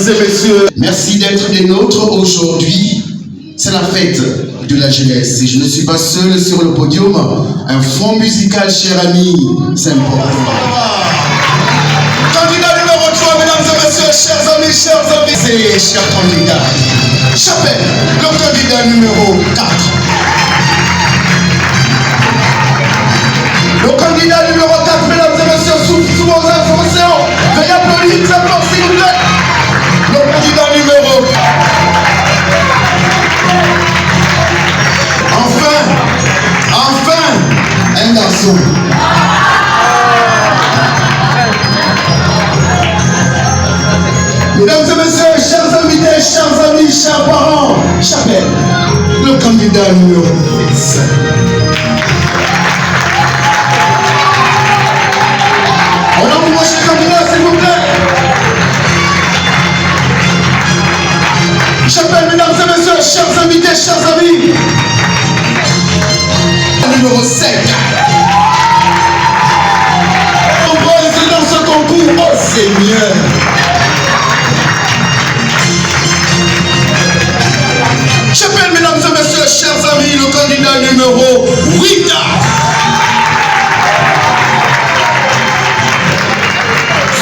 et messieurs, merci d'être des nôtres aujourd'hui. C'est la fête de la jeunesse. Et je ne suis pas seul sur le podium. Un fond musical, cher ami, c'est important. Candidat numéro 3, mesdames et messieurs, chers amis, c'est cher candidat. J'appelle le candidat numéro 4. Le candidat numéro 4, mesdames et messieurs, sous vos informations, veuillez applaudir, s'il vous plaît. Le candidat numéro 4. Enfin, un garçon. Mesdames et messieurs, chers invités, chers amis, chers parents, j'appelle le candidat numéro 10. On a pour cher candidat, s'il vous plaît. J'appelle, mesdames et messieurs, chers invités, chers amis, numéro 7. Nombreuses dans ce concours, oh Seigneur. J'appelle, mesdames et messieurs, chers amis, le candidat numéro 8.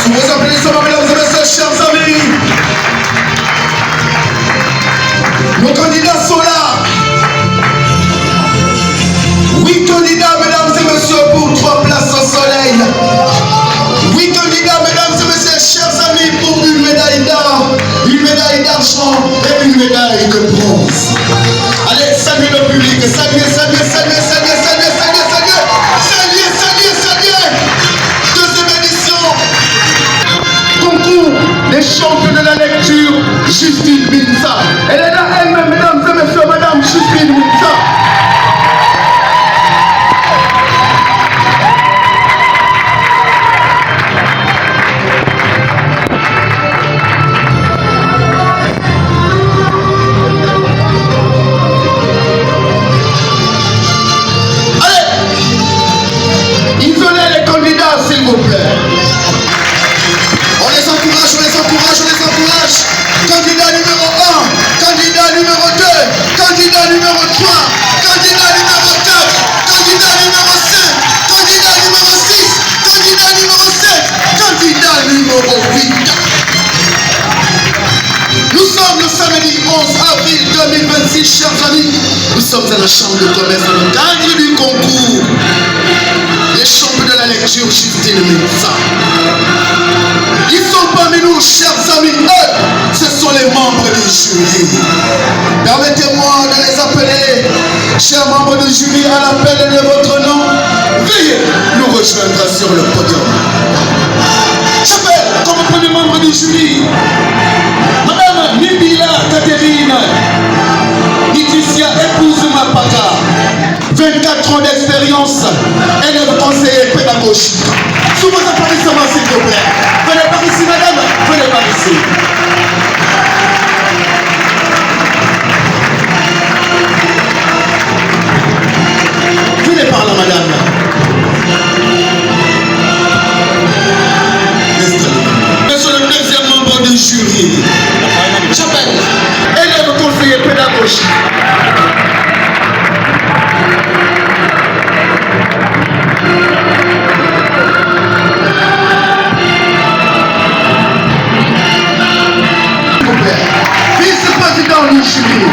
Sous vos applaudissements, mesdames et messieurs, chers amis, nos candidats sont là. 8 candidats, mesdames et messieurs, pour 3 places au soleil. 8 candidats, mesdames et messieurs, chers amis, pour une médaille d'or, une médaille d'argent et une médaille de bronze. Allez, saluez le public, saluez. Deuxième édition. Concours des champions de la lecture, Justine Binza. Elle est là elle-même, mesdames et messieurs, madame Justine Binza. S'il vous plaît. On les encourage. Candidat numéro 1, candidat numéro 2, candidat numéro 3, candidat numéro 4, candidat numéro 5, candidat numéro 6, candidat numéro 7, candidat numéro 8. Nous sommes le samedi 11 avril 2026, chers amis. Nous sommes à la chambre de commerce dans le cadre du concours. Les champions de la lecture, Justine Binza. Ils sont parmi nous, chers amis. Eux, ce sont les membres du jury. Permettez-moi de les appeler, chers membres du jury, à l'appel de votre nom. Veuillez nous rejoindre sur le podium. J'appelle comme premier membre du jury Madame Nibila Catherine Niticia, épouse Mapaka. 24 ans d'expérience, élève conseiller pédagogique. Sous vos applaudissements, s'il vous plaît. Venez par ici, madame, venez par ici. Venez par là, madame. Monsieur le deuxième membre du jury. J'appelle élève conseiller pédagogique. Vice-président du jury.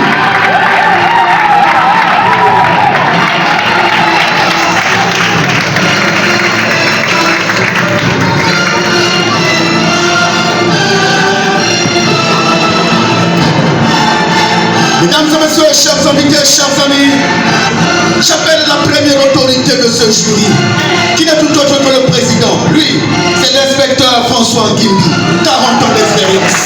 Mesdames et messieurs, chers invités, chers amis, j'appelle la première autorité de ce jury, qui n'est tout autre que le président. Lui, c'est l'inspecteur François Ngimbi, 40 ans d'expérience.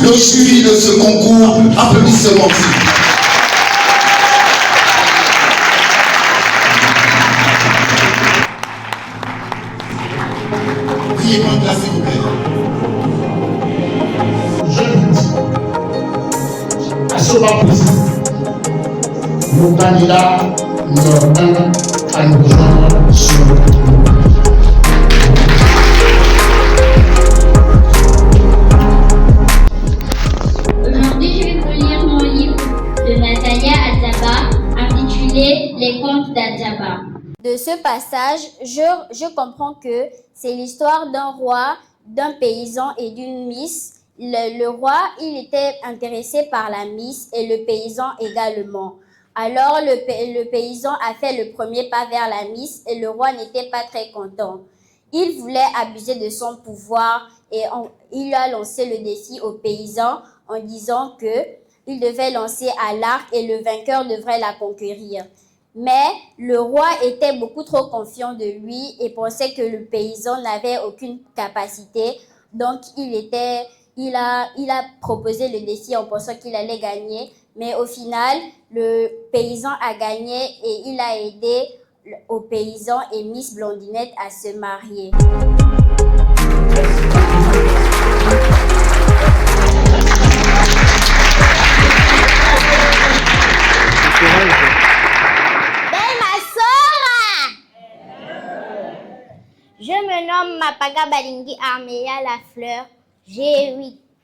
Le jury de ce concours, applaudissements. demande là, s'il vous plaît. Je vous dis, à ce moment précis, nos candidats n'ont à nous rejoindre sur le podium. Aujourd'hui, je vais vous lire mon livre de Natalia Adzaba intitulé Les contes d'Adzaba. De ce passage, je comprends que c'est l'histoire d'un roi, d'un paysan et d'une miss. Le roi, il était intéressé par la miss et le paysan également. Alors le paysan a fait le premier pas vers la miss et le roi n'était pas très content. Il voulait abuser de son pouvoir et il a lancé le défi au paysan en disant qu'il devait lancer à l'arc et le vainqueur devrait la conquérir. Mais le roi était beaucoup trop confiant de lui et pensait que le paysan n'avait aucune capacité. Donc il a proposé le défi en pensant qu'il allait gagner. Mais au final, le paysan a gagné et il a aidé au paysan et Miss Blondinette à se marier. Je me nomme Mapaga Balingi Armeya Lafleur. J'ai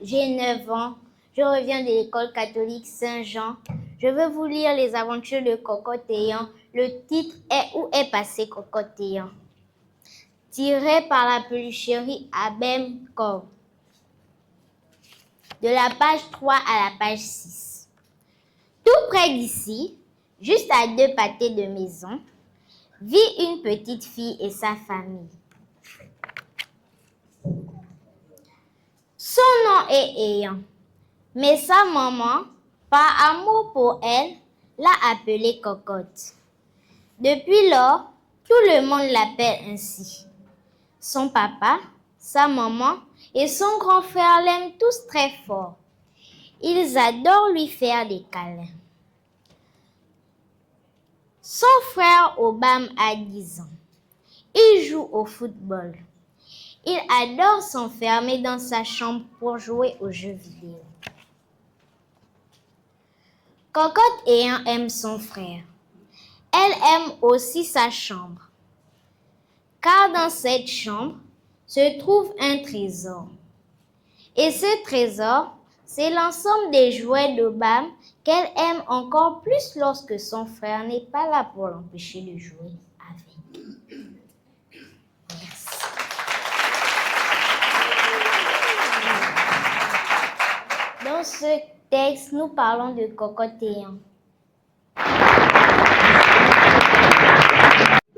9 ans. Je reviens de l'école catholique Saint-Jean. Je veux vous lire les aventures de Cocotéant. Le titre est Où est passé Cocotéant? Tiré par la pelucherie Abem Kov. De la page 3 à la page 6. Tout près d'ici, juste à 2 pâtés de maison, vit une petite fille et sa famille. Son nom est Ayant, mais sa maman, par amour pour elle, l'a appelée Cocotte. Depuis lors, tout le monde l'appelle ainsi. Son papa, sa maman et son grand frère l'aiment tous très fort. Ils adorent lui faire des câlins. Son frère Obam a 10 ans. Il joue au football. Il adore s'enfermer dans sa chambre pour jouer aux jeux vidéo. Cocotte aime son frère. Elle aime aussi sa chambre. Car dans cette chambre se trouve un trésor. Et ce trésor, c'est l'ensemble des jouets d'Obam qu'elle aime encore plus lorsque son frère n'est pas là pour l'empêcher de jouer avec. Dans ce texte, nous parlons de Cocotéant.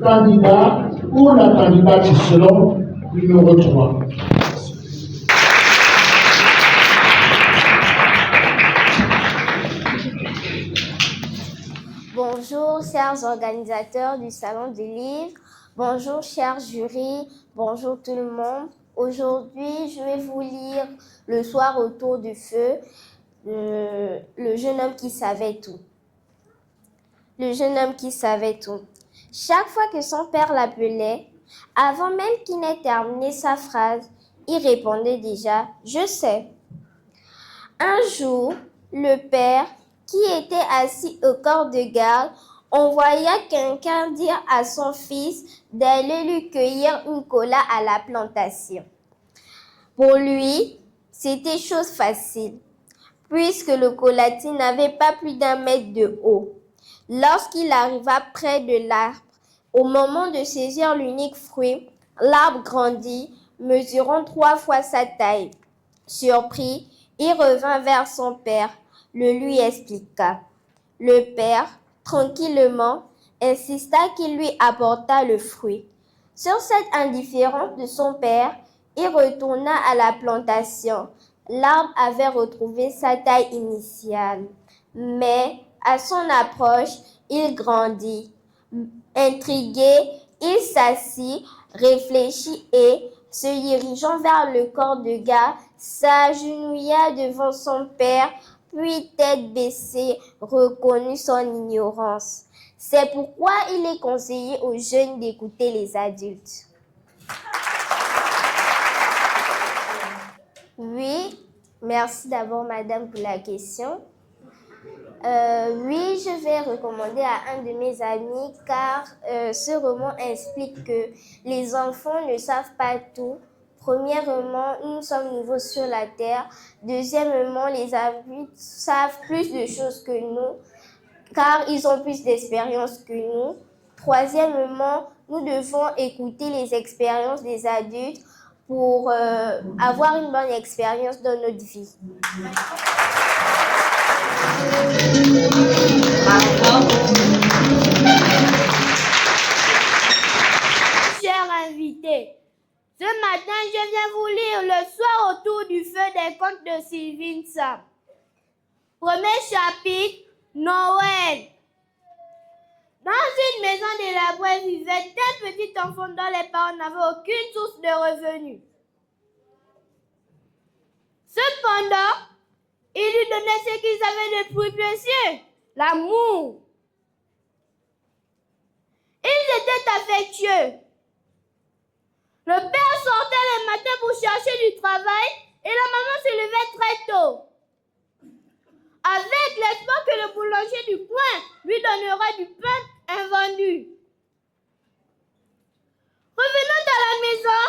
Candidat ou la candidate selon numéro 3. Bonjour, chers organisateurs du Salon du Livre. Bonjour, chers jurys. Bonjour tout le monde. Aujourd'hui, je vais vous lire Le soir autour du feu, le jeune homme qui savait tout. Le jeune homme qui savait tout. Chaque fois que son père l'appelait, avant même qu'il n'ait terminé sa phrase, il répondait déjà « Je sais ». Un jour, le père, qui était assis au corps de garde, envoya quelqu'un dire à son fils d'aller lui cueillir une cola à la plantation. Pour lui, c'était chose facile, puisque le colatier n'avait pas plus d'1 mètre de haut. Lorsqu'il arriva près de l'arbre, au moment de saisir l'unique fruit, l'arbre grandit, mesurant 3 fois sa taille. Surpris, il revint vers son père, le lui expliqua. Le père, tranquillement, insista qu'il lui apportât le fruit. Sur cette indifférence de son père, il retourna à la plantation. L'arbre avait retrouvé sa taille initiale, mais à son approche, il grandit. Intrigué, il s'assit, réfléchit et, se dirigeant vers le corps de garde, s'agenouilla devant son père, puis tête baissée, reconnut son ignorance. C'est pourquoi il est conseillé aux jeunes d'écouter les adultes. Oui, merci d'abord madame pour la question. Oui, je vais recommander à un de mes amis car ce roman explique que les enfants ne savent pas tout. Premièrement, nous sommes nouveaux sur la terre. Deuxièmement, les adultes savent plus de choses que nous car ils ont plus d'expérience que nous. Troisièmement, nous devons écouter les expériences des adultes pour avoir une bonne expérience dans notre vie. Chers invités, ce matin, je viens vous lire Le soir autour du feu des contes de Sylvine Sam. Premier chapitre, Noël. Dans une maison délabrée vivait un petit enfant dont les parents n'avaient aucune source de revenus. Cependant, il lui donnait ce qu'ils avaient de plus précieux, l'amour. Ils étaient affectueux. Le père sortait le matin pour chercher du travail et la maman se levait très tôt, avec l'espoir que le boulanger du coin lui donnera du pain invendu. Revenant à la maison,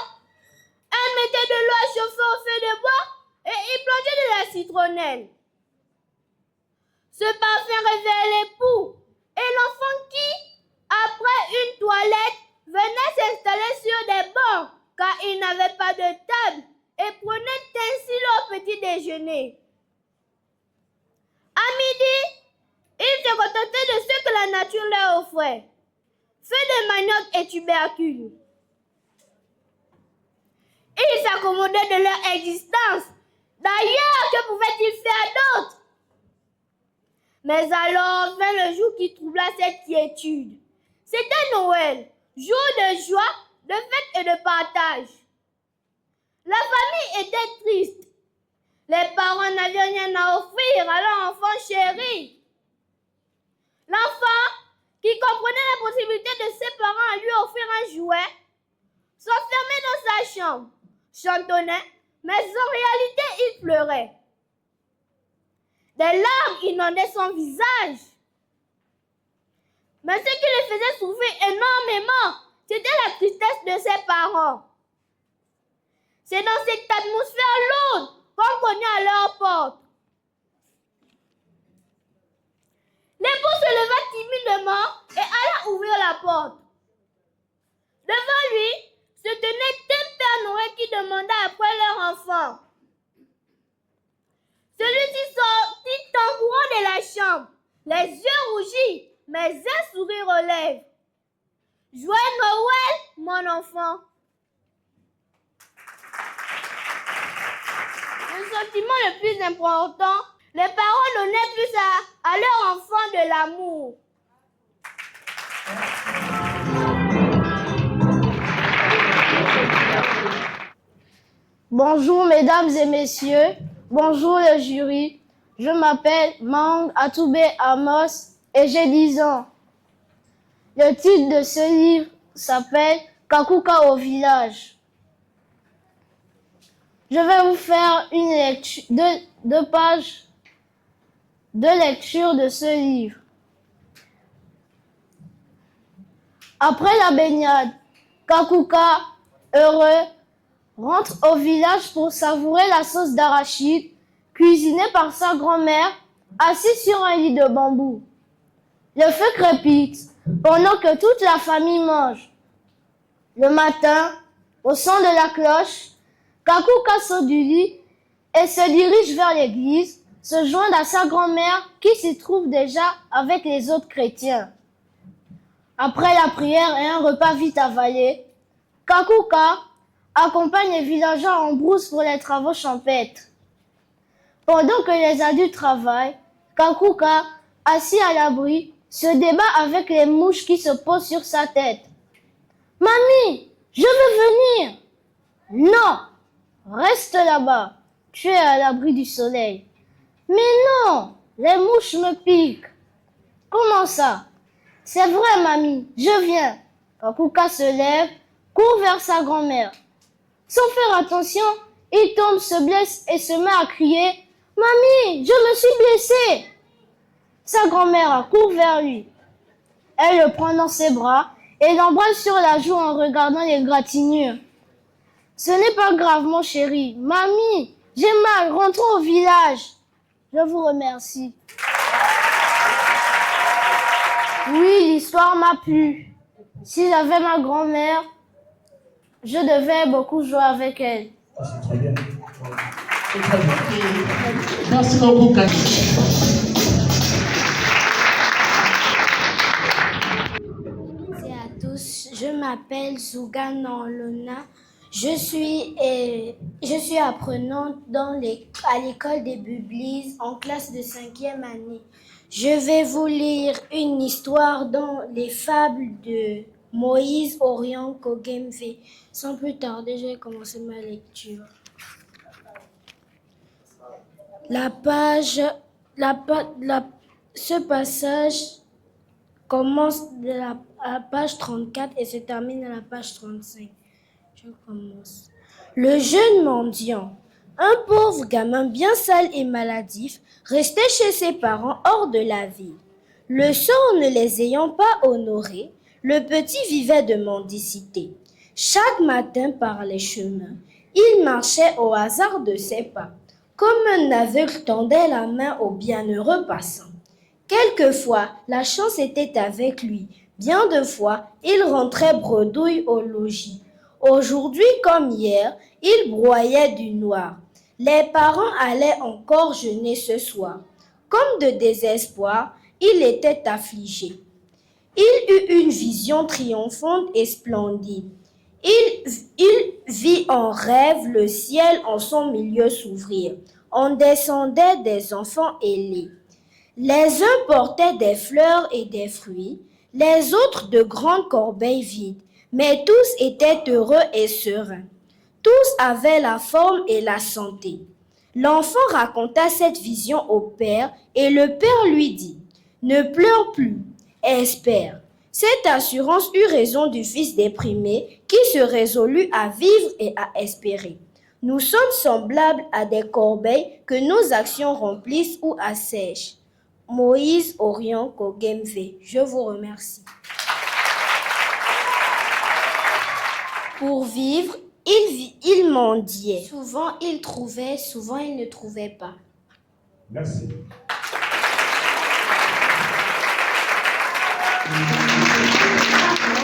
elle mettait de l'eau à chauffer au feu de bois et y plongeait de la citronnelle. Ce parfum réveillait l'époux et l'enfant qui, après une toilette, venait s'installer sur des bancs car il n'avait pas de table et prenait ainsi leur petit déjeuner. À midi, ils se contentaient de ce que la nature leur offrait. Feuilles de manioc et tubercules. Ils s'accommodaient de leur existence. D'ailleurs, que pouvaient-ils faire d'autre? Mais alors vint le jour qui troubla cette quiétude. C'était Noël, jour de joie, de fête et de partage. La famille était triste. Les parents n'avaient rien à offrir à leur enfant chéri. L'enfant, qui comprenait la possibilité de ses parents à lui offrir un jouet, s'enfermait dans sa chambre, chantonnait, mais en réalité il pleurait. Des larmes inondaient son visage. Mais ce qui le faisait souffrir énormément, c'était la tristesse de ses parents. C'est dans cette atmosphère lourde qu'on cognait à leur porte. L'époux se leva timidement et alla ouvrir la porte. Devant lui se tenait un Père Noël qui demanda après leur enfant. Celui-ci sortit en courant de la chambre, les yeux rougis, mais un sourire aux lèvres. Joyeux Noël, mon enfant. Le sentiment le plus important, les parents donnaient plus à leur enfant de l'amour. Bonjour mesdames et messieurs, bonjour le jury. Je m'appelle Mang Atoubé Amos et j'ai 10 ans. Le titre de ce livre s'appelle Kakuka au village. Je vais vous faire une lecture, deux pages de lecture de ce livre. Après la baignade, Kakuka, heureux, rentre au village pour savourer la sauce d'arachide cuisinée par sa grand-mère, assise sur un lit de bambou. Le feu crépite pendant que toute la famille mange. Le matin, au son de la cloche, Kakuka saute du lit et se dirige vers l'église, se joindre à sa grand-mère qui s'y trouve déjà avec les autres chrétiens. Après la prière et un repas vite avalé, Kakuka accompagne les villageois en brousse pour les travaux champêtres. Pendant que les adultes travaillent, Kakuka, assis à l'abri, se débat avec les mouches qui se posent sur sa tête. « Mamie, je veux venir !»« Non, reste là-bas, tu es à l'abri du soleil. »« Mais non, les mouches me piquent. »« Comment ça ?»« C'est vrai, mamie, je viens. » Kakuka se lève, court vers sa grand-mère. Sans faire attention, Il tombe, se blesse et se met à crier « Mamie, je me suis blessé !» Sa grand-mère accourt vers lui. Elle le prend dans ses bras et l'embrasse sur la joue en regardant l'égratignure. « Ce n'est pas grave, mon chéri. Mamie, j'ai mal, rentrons au village. » Je vous remercie. Oui, l'histoire m'a plu. Si j'avais ma grand-mère, je devais beaucoup jouer avec elle. C'est très bien. C'est très bien. Merci beaucoup, Cathy. Bonjour à tous, je m'appelle Zougan Lona. Je suis apprenante à l'école des Bublies en classe de 5e année. Je vais vous lire une histoire dans les fables de Moïse Orion Kogemve. Sans plus tarder, je vais commencer ma lecture. Ce passage commence à la page 34 et se termine à la page 35. Je commence. Le jeune mendiant, un pauvre gamin bien sale et maladif, restait chez ses parents hors de la ville. Le sort ne les ayant pas honorés, le petit vivait de mendicité. Chaque matin par les chemins, il marchait au hasard de ses pas, comme un aveugle tendait la main aux bienheureux passants. Quelquefois, la chance était avec lui. Bien de fois, il rentrait bredouille au logis. Aujourd'hui comme hier, il broyait du noir. Les parents allaient encore jeûner ce soir. Comme de désespoir, il était affligé. Il eut une vision triomphante et splendide. Il vit en rêve le ciel en son milieu s'ouvrir. En descendaient des enfants ailés. Les uns portaient des fleurs et des fruits, les autres de grandes corbeilles vides. Mais tous étaient heureux et sereins. Tous avaient la forme et la santé. L'enfant raconta cette vision au père et le père lui dit « Ne pleure plus, espère ». Cette assurance eut raison du fils déprimé qui se résolut à vivre et à espérer. Nous sommes semblables à des corbeilles que nos actions remplissent ou assèchent. Moïse Orion Kogemve, je vous remercie. Pour vivre, il mendiait. Souvent, il trouvait, souvent, il ne trouvait pas. Merci.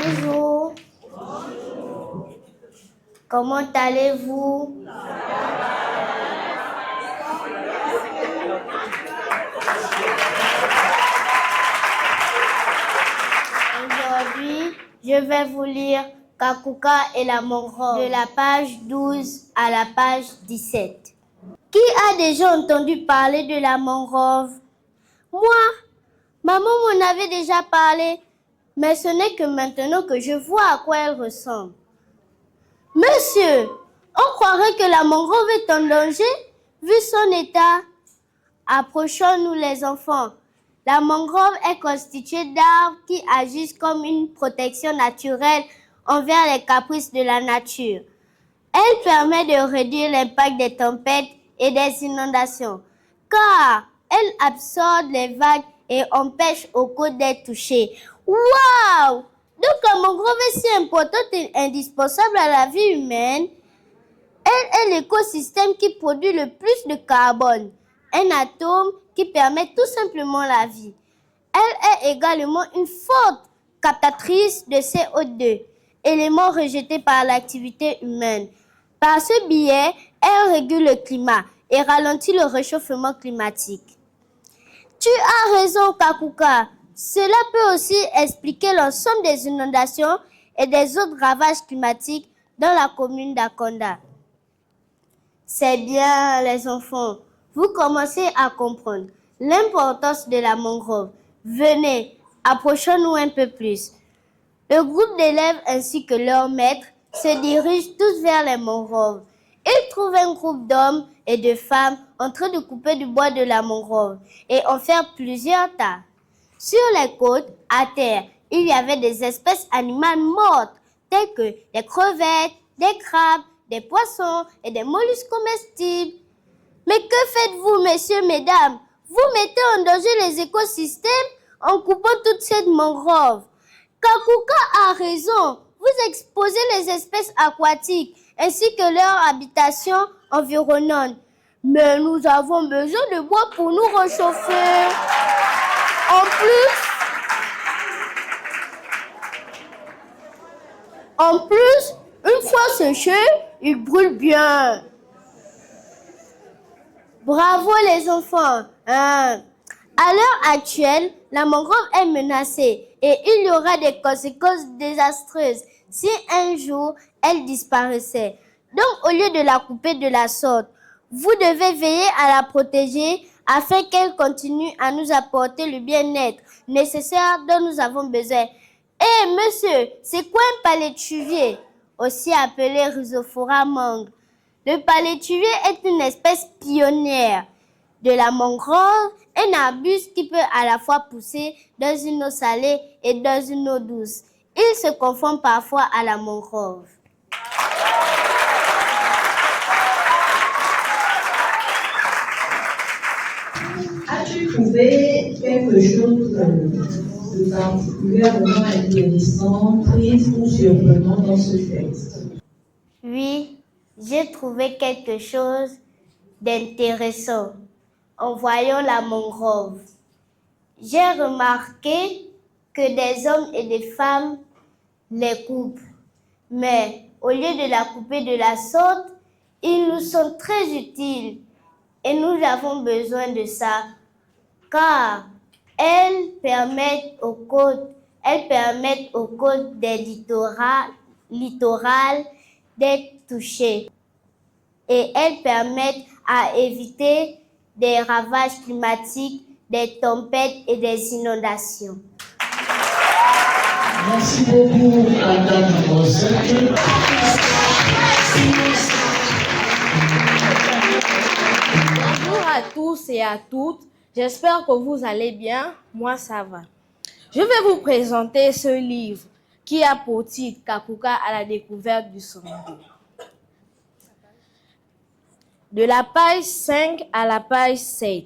Bonjour. Comment allez-vous? Aujourd'hui, je vais vous lire Kakuka et la mangrove de la page 12 à la page 17. Qui a déjà entendu parler de la mangrove? Moi, maman m'en avait déjà parlé, mais ce n'est que maintenant que je vois à quoi elle ressemble. Monsieur, on croirait que la mangrove est en danger, vu son état. Approchons-nous les enfants. La mangrove est constituée d'arbres qui agissent comme une protection naturelle envers les caprices de la nature. Elle permet de réduire l'impact des tempêtes et des inondations, car elle absorbe les vagues et empêche aux côtes d'être touchées. Waouh! Donc la mangrove est si importante et indispensable à la vie humaine. Elle est l'écosystème qui produit le plus de carbone, un atome qui permet tout simplement la vie. Elle est également une forte captatrice de CO2, élément rejeté par l'activité humaine. Par ce biais, elle régule le climat et ralentit le réchauffement climatique. Tu as raison, Kakuka. Cela peut aussi expliquer l'ensemble des inondations et des autres ravages climatiques dans la commune d'Akonda. C'est bien, les enfants. Vous commencez à comprendre l'importance de la mangrove. Venez, approchons-nous un peu plus. Le groupe d'élèves ainsi que leur maître se dirigent tous vers les mangroves. Ils trouvent un groupe d'hommes et de femmes en train de couper du bois de la mangrove et en faire plusieurs tas. Sur les côtes, à terre, il y avait des espèces animales mortes, telles que des crevettes, des crabes, des poissons et des mollusques comestibles. Mais que faites-vous, messieurs, mesdames? Vous mettez en danger les écosystèmes en coupant toute cette mangrove. Kakuka a raison. Vous exposez les espèces aquatiques ainsi que leur habitation environnante. Mais nous avons besoin de bois pour nous réchauffer. En plus, une fois séché, il brûle bien. Bravo les enfants. À l'heure actuelle, la mangrove est menacée et il y aura des conséquences désastreuses si un jour elle disparaissait. Donc, au lieu de la couper de la sorte, vous devez veiller à la protéger afin qu'elle continue à nous apporter le bien-être nécessaire dont nous avons besoin. Eh monsieur, c'est quoi un palétuvier? Aussi appelé Rhizophora mangue. Le palétuvier est une espèce pionnière de la mangrove, un arbuste qui peut à la fois pousser dans une eau salée et dans une eau douce. Il se confond parfois à la mangrove. As-tu trouvé quelque chose de particulièrement intéressant, triste ou surprenant dans ce texte? Oui, j'ai trouvé quelque chose d'intéressant en voyant la mangrove. J'ai remarqué que des hommes et des femmes les coupent. Mais au lieu de la couper de la sorte, ils nous sont très utiles et nous avons besoin de ça car elles permettent aux côtes des littorales d'être touchées et elles permettent à éviter des ravages climatiques, des tempêtes et des inondations. Merci beaucoup, Madame Rosette. Bonjour à tous et à toutes. J'espère que vous allez bien. Moi, ça va. Je vais vous présenter ce livre qui a pour titre Kakuka à la découverte du Songhai. De la page 5 à la page 7.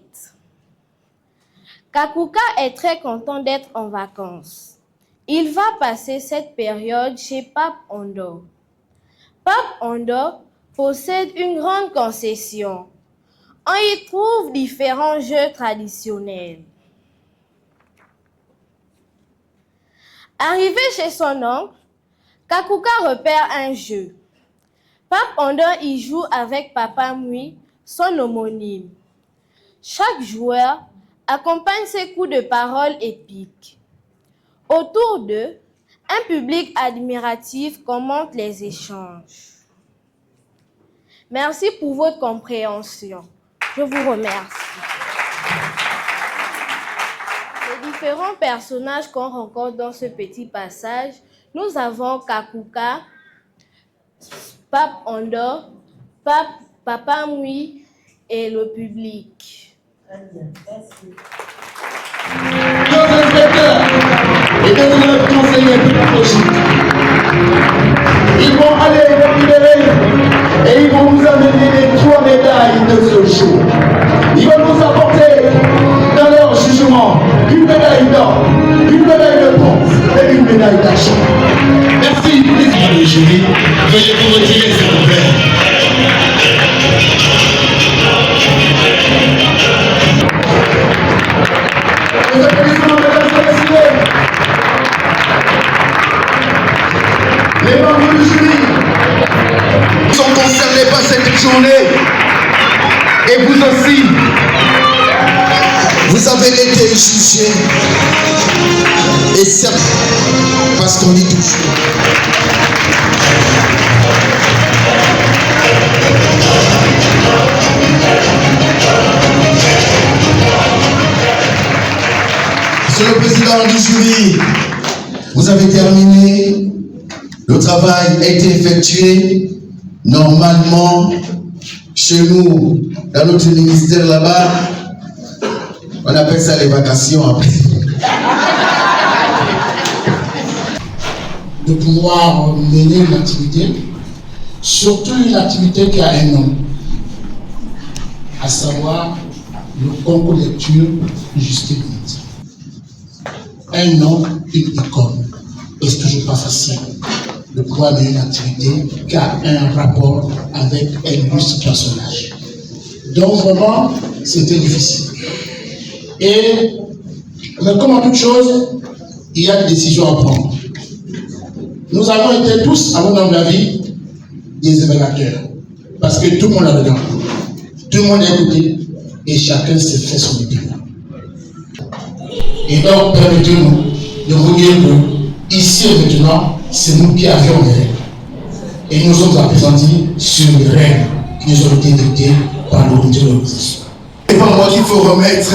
Kakuka est très content d'être en vacances. Il va passer cette période chez Pape Ondo. Pape Ondo possède une grande concession. On y trouve différents jeux traditionnels. Arrivé chez son oncle, Kakuka repère un jeu. Pape Ondo y joue avec Papa Mui, son homonyme. Chaque joueur accompagne ses coups de parole épiques. Autour d'eux, un public admiratif commente les échanges. Merci pour votre compréhension. Je vous remercie. Les différents personnages qu'on rencontre dans ce petit passage, nous avons Kakuka, Pape Ondo, Papa Mui et le public. Très bien, merci. Nos inspecteurs et nos conseillers pédagogiques, ils vont aller récupérer et ils vont nous amener les 3 médailles de ce jour. Ils vont nous apporter dans leur jugement une médaille d'or, une médaille de bronze et une médaille d'argent. Merci. Le jury, veuillez vous retirer s'il vous plaît. Les applaudissements, mesdames et messieurs. Les membres du jury sont concernés par cette journée. Et vous aussi, vous avez été jugés. Et certes, parce qu'on dit toujours. Monsieur le président du jury, vous avez terminé. Le travail a été effectué. Normalement, chez nous, dans notre ministère là-bas, on appelle ça les vacations après. De pouvoir mener l'activité. surtout une activité qui a un nom, à savoir le concours de lecture Justin Moussa. Un nom, une icône. Et c'est toujours pas facile de pouvoir mener une activité qui a un rapport avec un illustre personnage. Donc vraiment, c'était difficile. Mais comme en toute chose, il y a des décisions à prendre. Nous avons été tous, à mon avis, des évaluateurs. Parce que tout le monde a dedans. Tout le monde a écouté et chacun s'est fait son opinion. Et donc, permettez-nous de vous dire que, ici et maintenant, c'est nous qui avions les règles. Et nous sommes appréhendis sur les règles qui nous ont été dictées par l'autorité de l'organisation. C'est pas moi qu'il faut remettre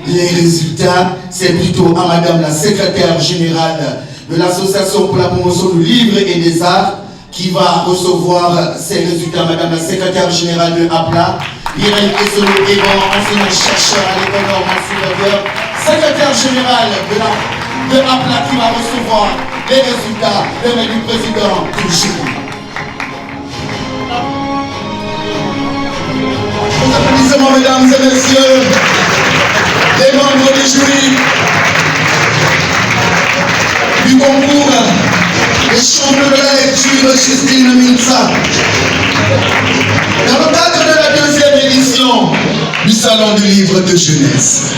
les résultats, c'est plutôt à Madame la secrétaire générale de l'Association pour la promotion du livre et des arts qui va recevoir ces résultats. Madame la secrétaire générale de APLA, Irène Essolo Evan, enseignant-chercheur à l'école normale supérieure, secrétaire générale de APLA qui va recevoir les résultats du président du jury. Nos applaudissements, mesdames et messieurs, les membres du jury du concours des champions de la lecture Justine Moussa. Dans le cadre de la deuxième édition du Salon du livre de jeunesse,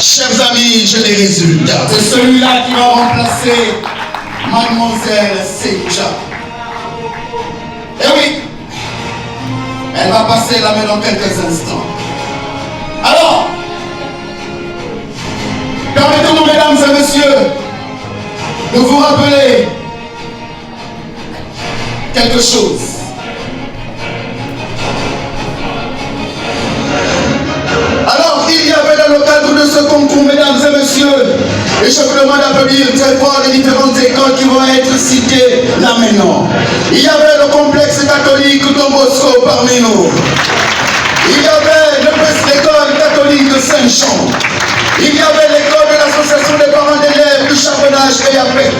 chers amis, j'ai les résultats. C'est celui-là qui va remplacer Mademoiselle Seja. Eh oui, elle va passer la main dans quelques instants. Alors, permettez-nous, mesdames et messieurs, de vous rappeler quelque chose. Alors, il y avait dans le cadre de ce concours, mesdames et messieurs, et je vous demande d'applaudir très fort les différentes écoles qui vont être citées là maintenant. Il y avait le complexe catholique Don Bosco parmi nous. Il y avait l'école catholique de Saint-Jean. Il y avait l'école de l'association des parents d'élèves du charbonnage et APEC.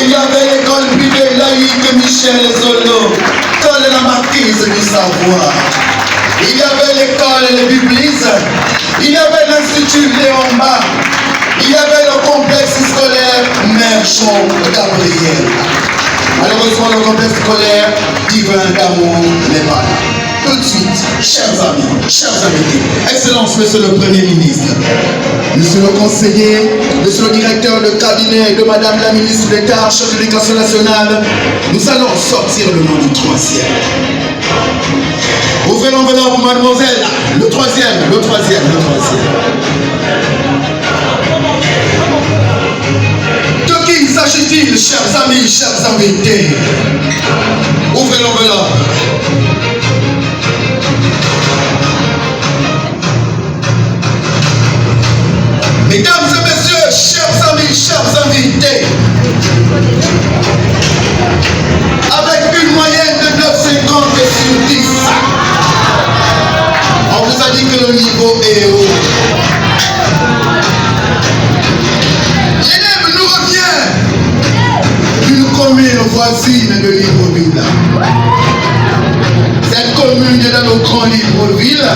Il y avait l'école privée laïque Michel Zolo, école de la marquise du savoir. Il y avait l'école de l'Église. Il y avait l'Institut Léon Bas. Il y avait le complexe scolaire Merchant Gabriel. Malheureusement, le complexe scolaire Divin d'amour n'est pas là. Tout de suite, chers amis, chers invités, Excellence, Monsieur le Premier ministre, Monsieur le conseiller, Monsieur le directeur de cabinet de Madame la ministre d'État, chef de l'Éducation nationale, nous allons sortir le nom du troisième. Ouvrez l'enveloppe, mademoiselle, le troisième. De qui s'agit-il, chers amis, chers invités? Ouvrez l'enveloppe. Mesdames et messieurs, chers amis, chers invités, avec une moyenne de 9,50 sur 10, on vous a dit que le niveau est haut. L'élève nous revient d'une commune voisine de Libreville. Cette commune est dans nos grands Libreville.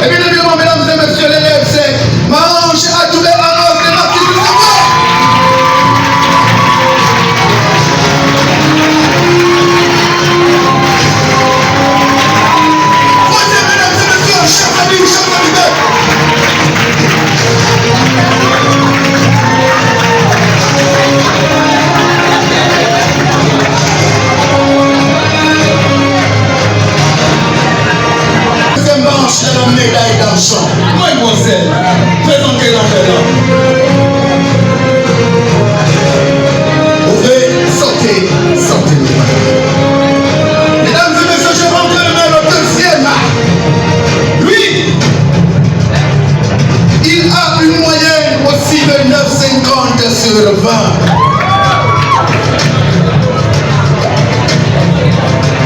Et bien évidemment, mesdames et messieurs, l'élève, c'est Mange à tous les haros des marquis du savoir. Voici, mesdames et messieurs, chers amis, chers invités. Deuxième manche de la médaille d'argent. Mademoiselle, présentez l'enveloppe. Ouvrez, sortez. Mesdames et messieurs, je rentre le deuxième. Lui, il a une moyenne aussi de 9,50 sur 20.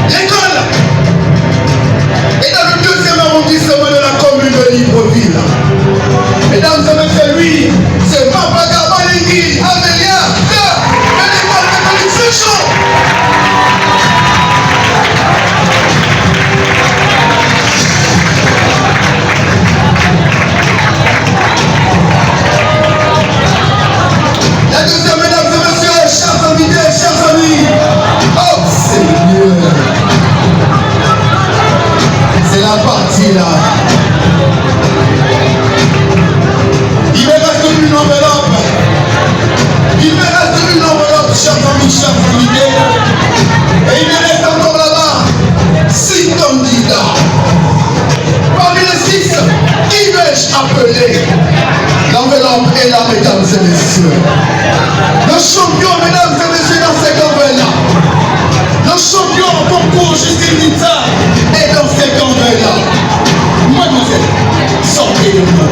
L'école est dans le deuxième arrondissement de la commune de Libreville. et messieurs. Le champion, mesdames et messieurs, dans cette corbeilles-là. Le champion en concours Justine Nitsa est dans cette corbeilles-là. Mademoiselle, sortez de moi.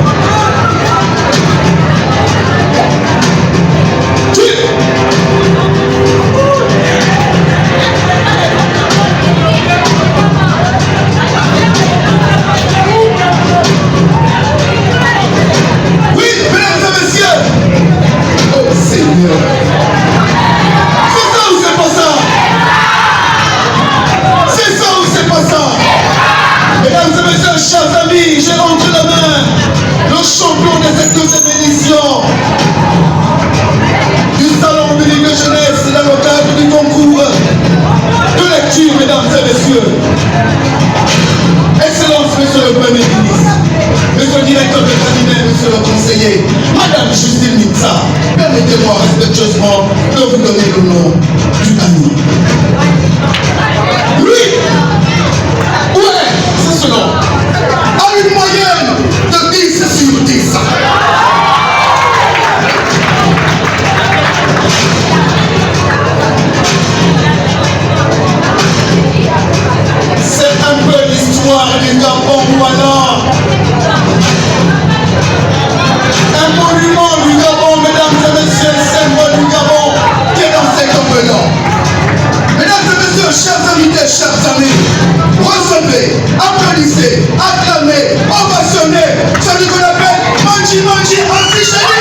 Oui, mesdames et messieurs. Oh Seigneur. C'est ça ou c'est pas ça? C'est ça ou c'est pas ça? Mesdames et messieurs, chers amis, j'ai entre la main le champion de cette deuxième édition du salon public de jeunesse dans le cadre du concours de lecture, mesdames et messieurs. Excellence, monsieur le Premier ministre, monsieur le directeur de cabinet, monsieur le conseiller, madame Justine Nitsa, permettez-moi respectueusement de vous donner le nom du gagnant. Lui, ouais, c'est ce nom, a une moyenne de 10 sur 10. C'est un peu l'histoire du Gabon ou alors un monument du Gabon, mesdames et messieurs, le symbole du Gabon qui est dans cet homme-là. Mesdames et messieurs, chers invités, chers amis, recevez, applaudissez, acclamez, ovationnez celui qu'on appelle Manji Antichani.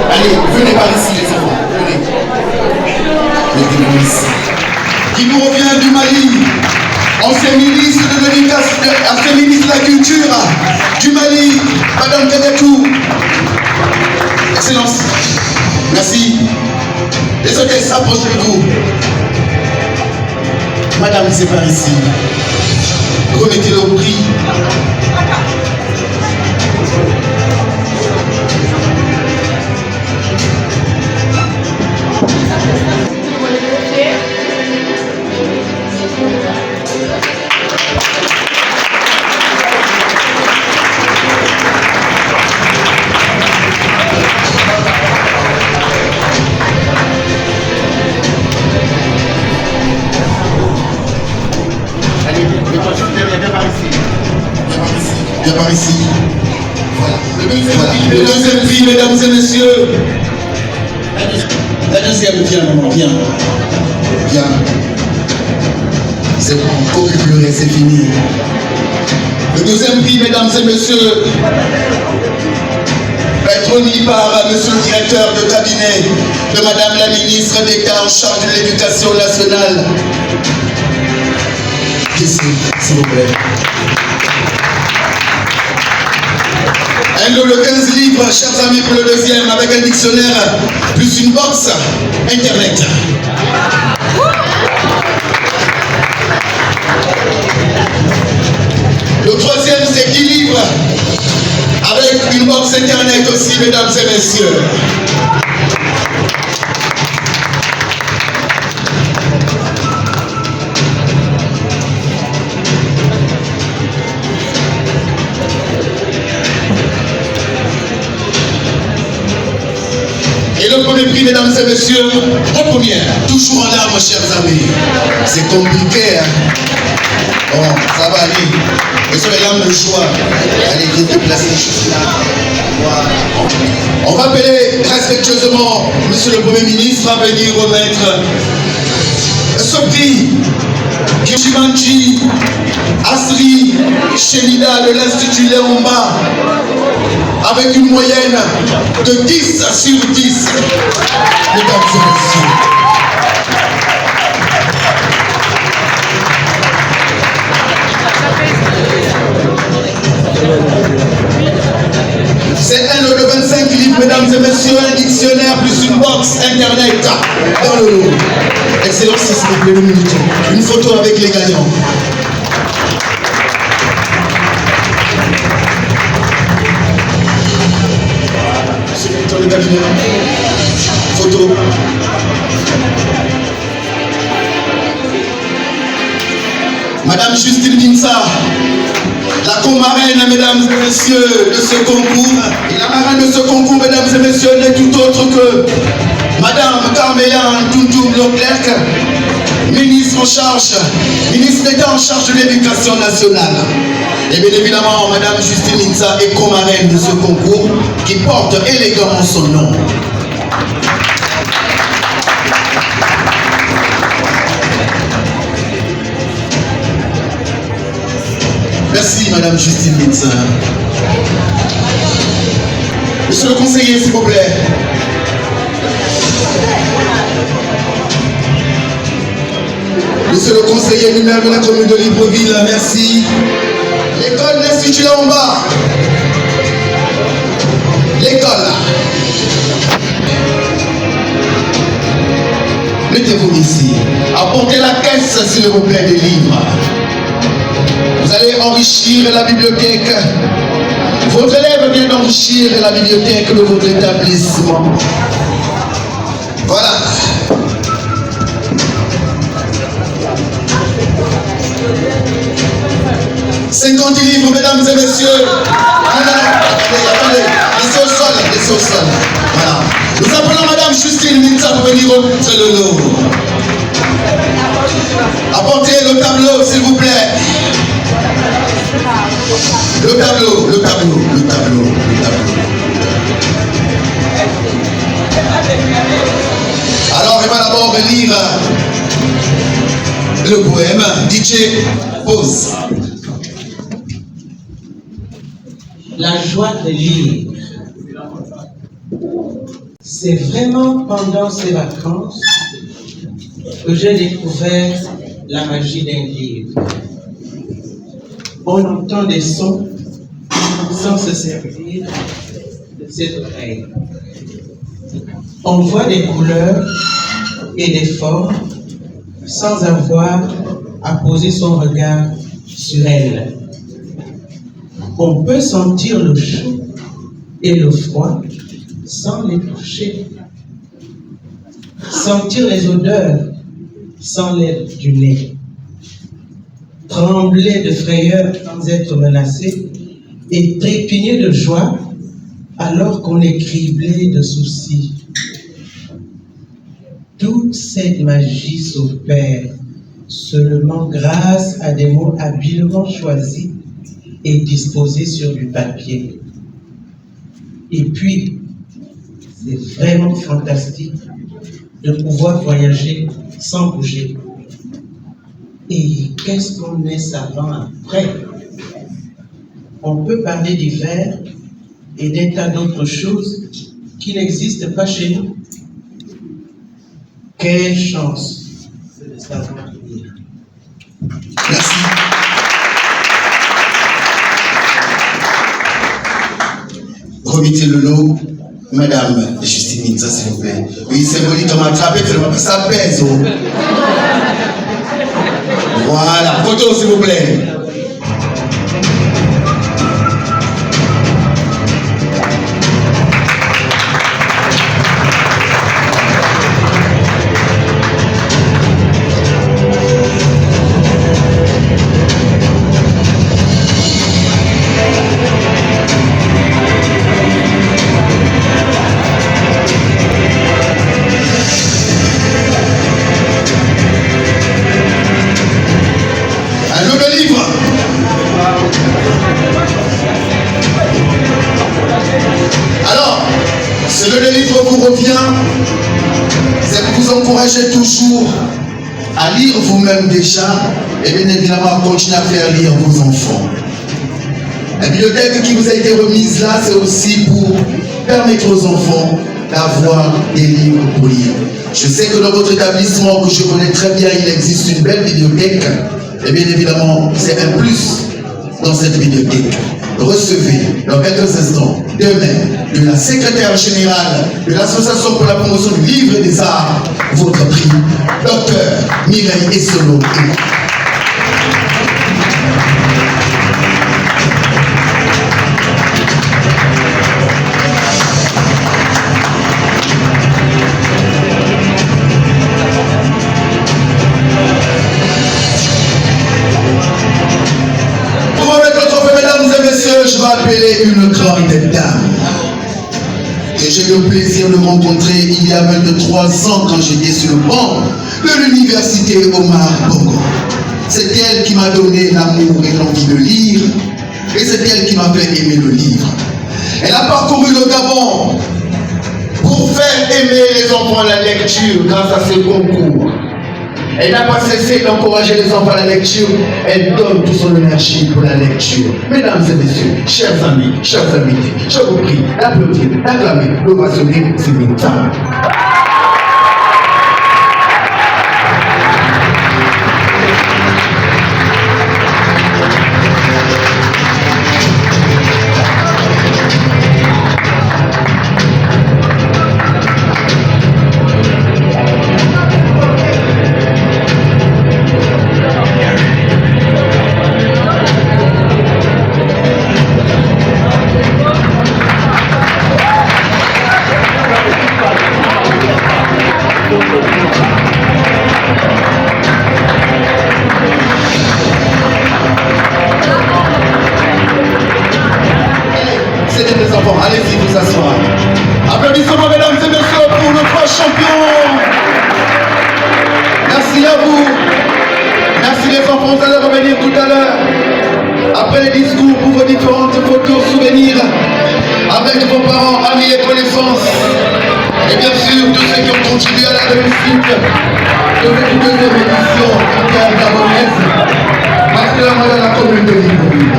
Allez, venez par ici les enfants, venez. Qui nous revient du Mali, ancien ministre de l'éducation, ancien ministre de la culture du Mali, Madame Kadatou. Excellence, merci. Les autres s'approchent de vous. Madame, c'est par ici. Remettez le prix. Viens par ici. Voilà. Le deuxième prix, mesdames et messieurs. La deuxième, viens, maman, viens. Viens. C'est bon, faut plus pleurer, c'est fini. Le deuxième prix, mesdames et messieurs, va être remis par monsieur le directeur de cabinet de madame la ministre d'État en charge de l'éducation nationale. Ici, s'il vous plaît. Un lot de 15 livres, chers amis, pour le deuxième, avec un dictionnaire, plus une box Internet. Le troisième, c'est 10 livres, avec une box Internet aussi, mesdames et messieurs. Et le premier prix, mesdames et messieurs, la première, toujours en larmes, chers amis. C'est compliqué, hein? Bon, ça va aller. Et sur les larmes de joie, allez, vite déplacer juste là. Voilà. On va appeler respectueusement monsieur le Premier ministre à venir remettre ce prix. Kishimanji Asri Shenida de l'Institut Léomba, avec une moyenne de 10 sur 10. Mesdames et messieurs. C'est un lot de 25 livres, mesdames et messieurs, un dictionnaire plus une box Internet dans le lot. Excellence, s'il vous plaît, une minute. Une photo avec les gagnants. Monsieur le directeur de cabinet. Photo. Madame Justine Binsa, la co-marraine, mesdames et messieurs, de ce concours. Et la marraine de ce concours, mesdames et messieurs, n'est tout autre que Madame Carmélia Ntoundou Leclerc, ministre d'État en charge de l'éducation nationale. Et bien évidemment, Madame Justine Binsa est co-marraine de ce concours qui porte élégamment son nom. Merci, Madame Justine Binsa. Monsieur le conseiller, s'il vous plaît. Monsieur le conseiller lui-même de la commune de Libreville, merci. L'école de l'Institut Léomba. L'école. Mettez-vous ici. Apportez la caisse, s'il vous plaît, des livres. Vous allez enrichir la bibliothèque. Votre élève vient d'enrichir la bibliothèque de votre établissement. Voilà. « 50 livres, mesdames et messieurs. Attendez. Laissez au sol. Voilà. Nous appelons Madame Justine Binsa pour venir remettre le lot. Apportez le tableau, s'il vous plaît. Le tableau. Alors, il va d'abord lire le poème. DJ, pause. La joie de lire. C'est vraiment pendant ces vacances que j'ai découvert la magie d'un livre. On entend des sons sans se servir de ses oreilles. On voit des couleurs et des formes sans avoir à poser son regard sur elles. On peut sentir le chaud et le froid sans les toucher. Sentir les odeurs sans l'aide du nez. Trembler de frayeur sans être menacé et trépigner de joie alors qu'on est criblé de soucis. Toute cette magie s'opère seulement grâce à des mots habilement choisis et disposés sur du papier. Et puis, c'est vraiment fantastique de pouvoir voyager sans bouger. Et qu'est-ce qu'on laisse avant après? On peut parler du verre et d'un tas d'autres choses qui n'existent pas chez nous. Quelle chance de le savoir lire. Merci. Remettez le lot. Madame Justine, ça s'il vous plaît. Oui, symbolique comme attraper, ça pèse. Oh. Voilà, photo s'il vous plaît. Encouragez toujours à lire vous-même déjà et bien évidemment à continuer à faire lire vos enfants. La bibliothèque qui vous a été remise là, c'est aussi pour permettre aux enfants d'avoir des livres pour lire. Je sais que dans votre établissement, que je connais très bien, il existe une belle bibliothèque et bien évidemment, c'est un plus dans cette bibliothèque. Recevez dans quelques instants demain de la secrétaire générale de l'Association pour la promotion du livre et des arts, votre prix, Dr Mireille Essolo. Je vais appeler une grande dame que j'ai eu le plaisir de rencontrer il y a 23 ans quand j'étais sur le banc de l'université Omar Bongo. C'est elle qui m'a donné l'amour et l'envie de lire et c'est elle qui m'a fait aimer le livre. Elle a parcouru le Gabon pour faire aimer les enfants à la lecture grâce à ce concours. Elle n'a pas cessé d'encourager les enfants à la lecture. Elle donne toute son énergie pour la lecture. Mesdames et messieurs, chers amis, chers invités, je vous prie d'applaudir, d'acclamer, d'ovationner ces femmes. Allez-y vous asseoir. Applaudissements mesdames et messieurs pour nos trois champions. Merci à vous. Merci les enfants, vous allez revenir tout à l'heure. Après les discours pour vos différentes photos souvenirs avec vos parents, amis et connaissances. Et bien sûr tous ceux qui ont contribué à la réussite de cette deuxième édition gabonaise. Particulièrement dans la commune de Libreville.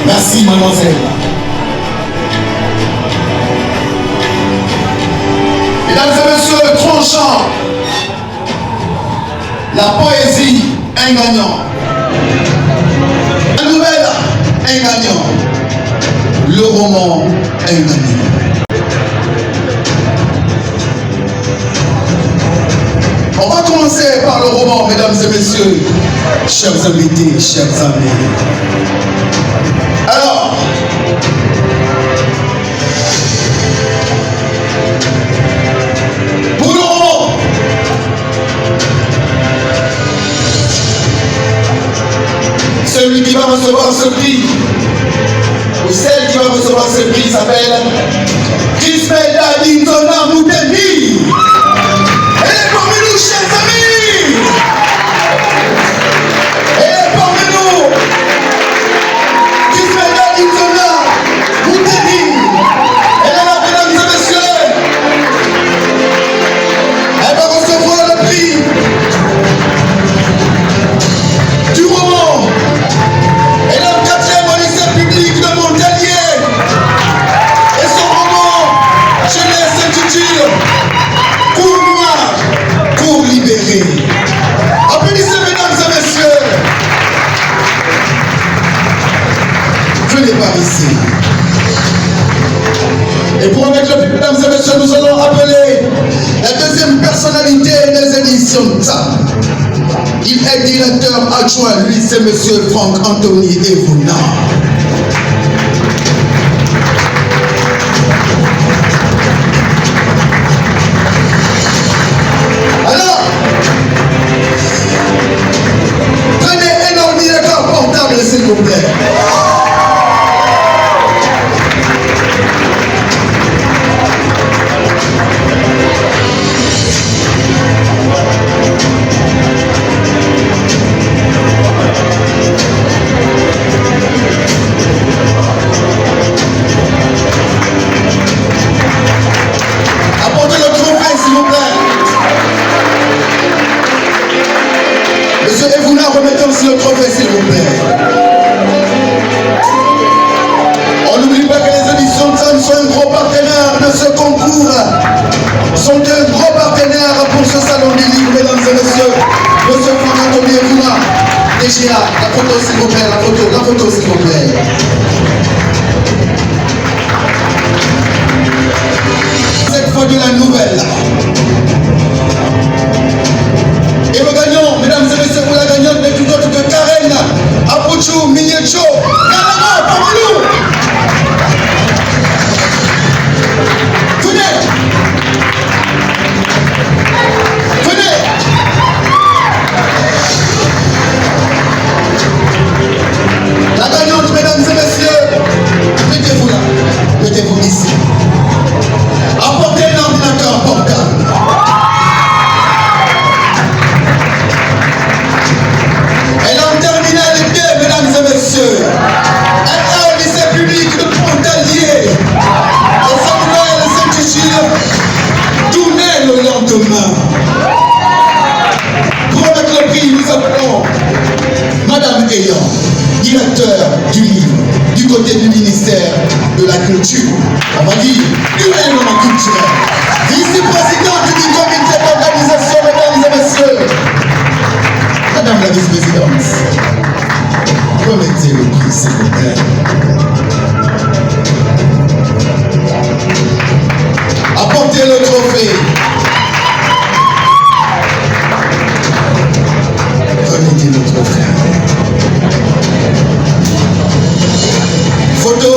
Merci, mademoiselle. Mesdames et messieurs, tranchant, la poésie, un gagnant. La nouvelle, un gagnant. Le roman, un gagnant. On va commencer par le roman, mesdames et messieurs, chers invités, chers amis. Alors, pour le roman, celui qui va recevoir ce prix, ou celle qui va recevoir ce prix s'appelle Crispelda Dintona Mouteni. Elle est parmi nous, chers amis. Elle est parmi nous. Crispelda ici. Applaudissez, mesdames et messieurs. Venez par ici. Et pour avec le public, mesdames et messieurs, nous allons appeler la deuxième personnalité des éditions TAP. Il est directeur adjoint, lui c'est monsieur Franck Anthony Evouna. Alors, prenez un ordinateur portable s'il vous plaît. Apportez le trophée s'il vous plaît. Monsieur Evouna, remettez aussi le trophée s'il vous plaît. On n'oublie pas que les éditions de TAP sont un gros partenaire de ce concours. Sont un gros partenaire pour ce salon du livre, mesdames et messieurs. Monsieur Franck Anthony Evouna. DGA, la photo s'il vous plaît, la photo s'il vous plaît. Cette fois de la nouvelle. Et le gagnant, mesdames et messieurs, pour la gagnante n'est plus autre que Karen Apouchou Minyecho. Carrément, parmi nous. Venez. Venez. La gagnante, mesdames et messieurs, mettez-vous là. Mettez-vous ici. Apportez un ordinateur portable. Elle est en terminale B, mesdames et messieurs. Elle est au lycée public de Pontalier. Et sa nouvelle s'intitule Tourner le lendemain. Pour avec le prix, nous appelons Madame Ayant, directeur du livre, du côté du ministère de la Culture. On va dire du rayonnement culturel. Vice-présidente du comité d'organisation, mesdames et messieurs. Madame la vice-présidente, remettez le prix, s'il vous plaît. Apportez le trophée. Remettez le trophée. Photo.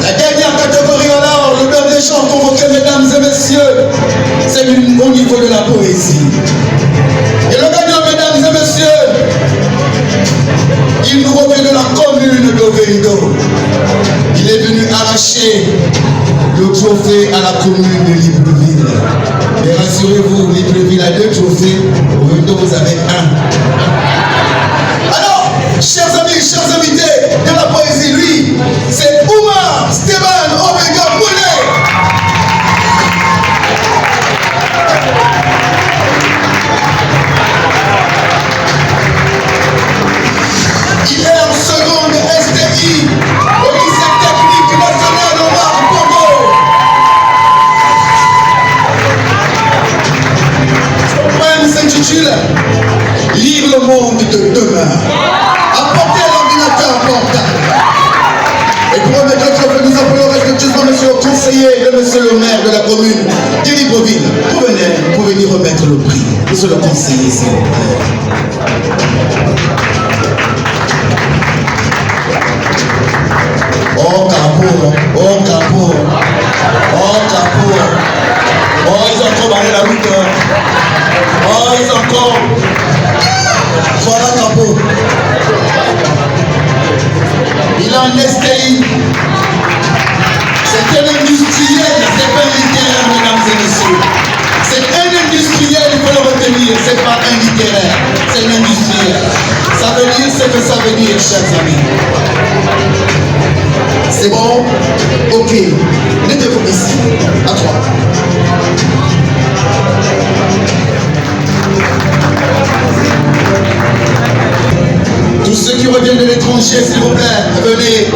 La dernière catégorie alors, le dernier chant convoqué, mesdames et messieurs, c'est au niveau de la poésie. Et le gagnant, mesdames et messieurs, il nous revient de la commune d'Ovendo. Il est venu arracher le trophée à la commune de Libreville. Mais rassurez-vous, Libreville a 2 trophées, Ovendo vous avez 1. Alors, chers amis, chers invités de la poésie, lui, c'est Oumar Stéban Omega Moulé. Il est en seconde STI au lycée technique national Omar Bongo. Son poème s'intitule Lire le monde de demain. Apportez l'ordinateur portable. Et pour remettre le trophée, nous appelons respectueusement monsieur le conseiller de monsieur le maire de la commune de Libreville. Pour venir remettre le prix. Monsieur le conseiller, s'il vous plaît. Oh Capour, oh Capour, oh Capour. Oh, ils ont encore barré la route. Oh, ils ont encore. Voilà Capour. Il a un STI. C'est un industriel, c'est pas un littéraire, mesdames et messieurs. C'est un industriel, il faut le retenir, c'est pas un littéraire, c'est un industriel. Ça veut dire ce que ça veut dire, chers amis. C'est bon? Ok. Mettez-vous ici. À toi. Tous ceux qui reviennent de l'étranger. s'afficher, s'il vous plaît. Venez.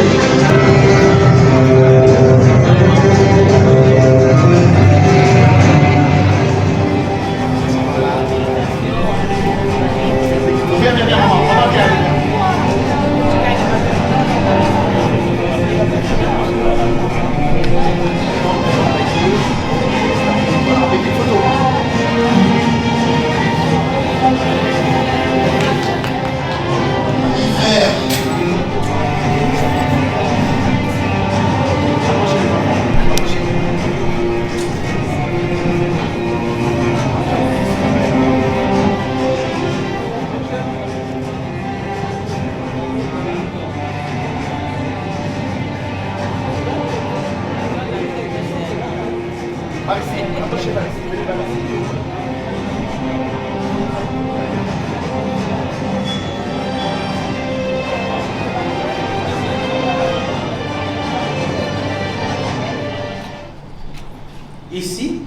Ici,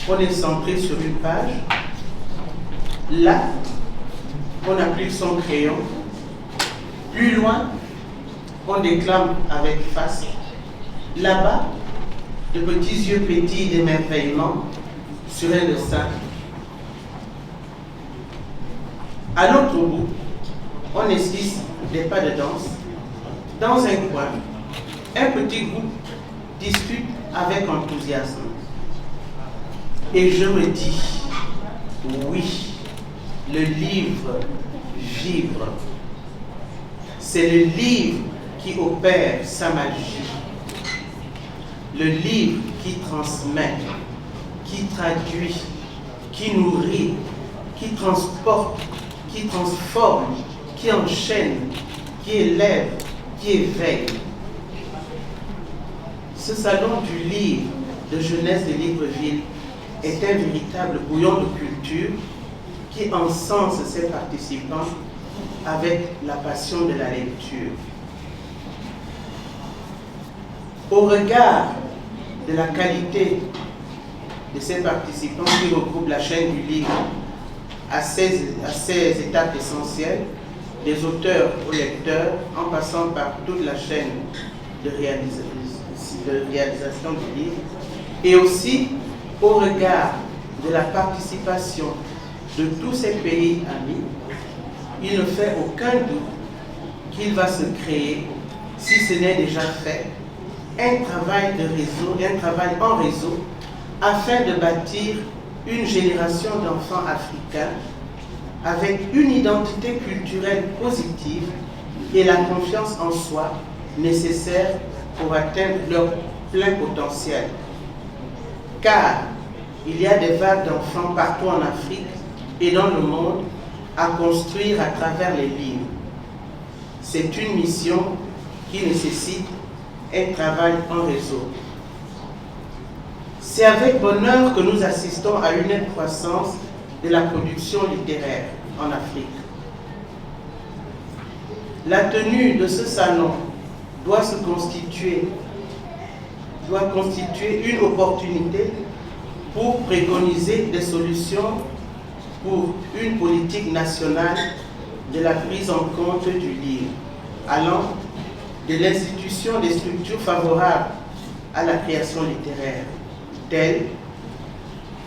on est centré sur une page. Là, on applique son crayon. Plus loin, on déclame avec face. Là-bas, de petits yeux pétillent d'émerveillement sur un dessin. À l'autre bout, on esquisse des pas de danse. Dans un coin, un petit groupe discute avec enthousiasme. Et je me dis, oui, le livre vibre. C'est le livre qui opère sa magie. Le livre qui transmet, qui traduit, qui nourrit, qui transporte, qui transforme, qui enchaîne, qui élève, qui éveille. Ce salon du livre de jeunesse de Libreville est un véritable bouillon de culture qui encense ses participants avec la passion de la lecture. Au regard de la qualité de ces participants qui regroupent la chaîne du livre à 16 étapes essentielles, des auteurs aux lecteurs, en passant par toute la chaîne de réalisation du livre, et aussi au regard de la participation de tous ces pays amis, il ne fait aucun doute qu'il va se créer, si ce n'est déjà fait, un travail de réseau, un travail en réseau, afin de bâtir une génération d'enfants africains avec une identité culturelle positive et la confiance en soi nécessaire pour atteindre leur plein potentiel. Car il y a des vagues d'enfants partout en Afrique et dans le monde à construire à travers les livres. C'est une mission qui nécessite un travail en réseau. C'est avec bonheur que nous assistons à une nette croissance de la production littéraire en Afrique. La tenue de ce salon doit constituer une opportunité pour préconiser des solutions pour une politique nationale de la prise en compte du livre, allant de l'institution des structures favorables à la création littéraire, telles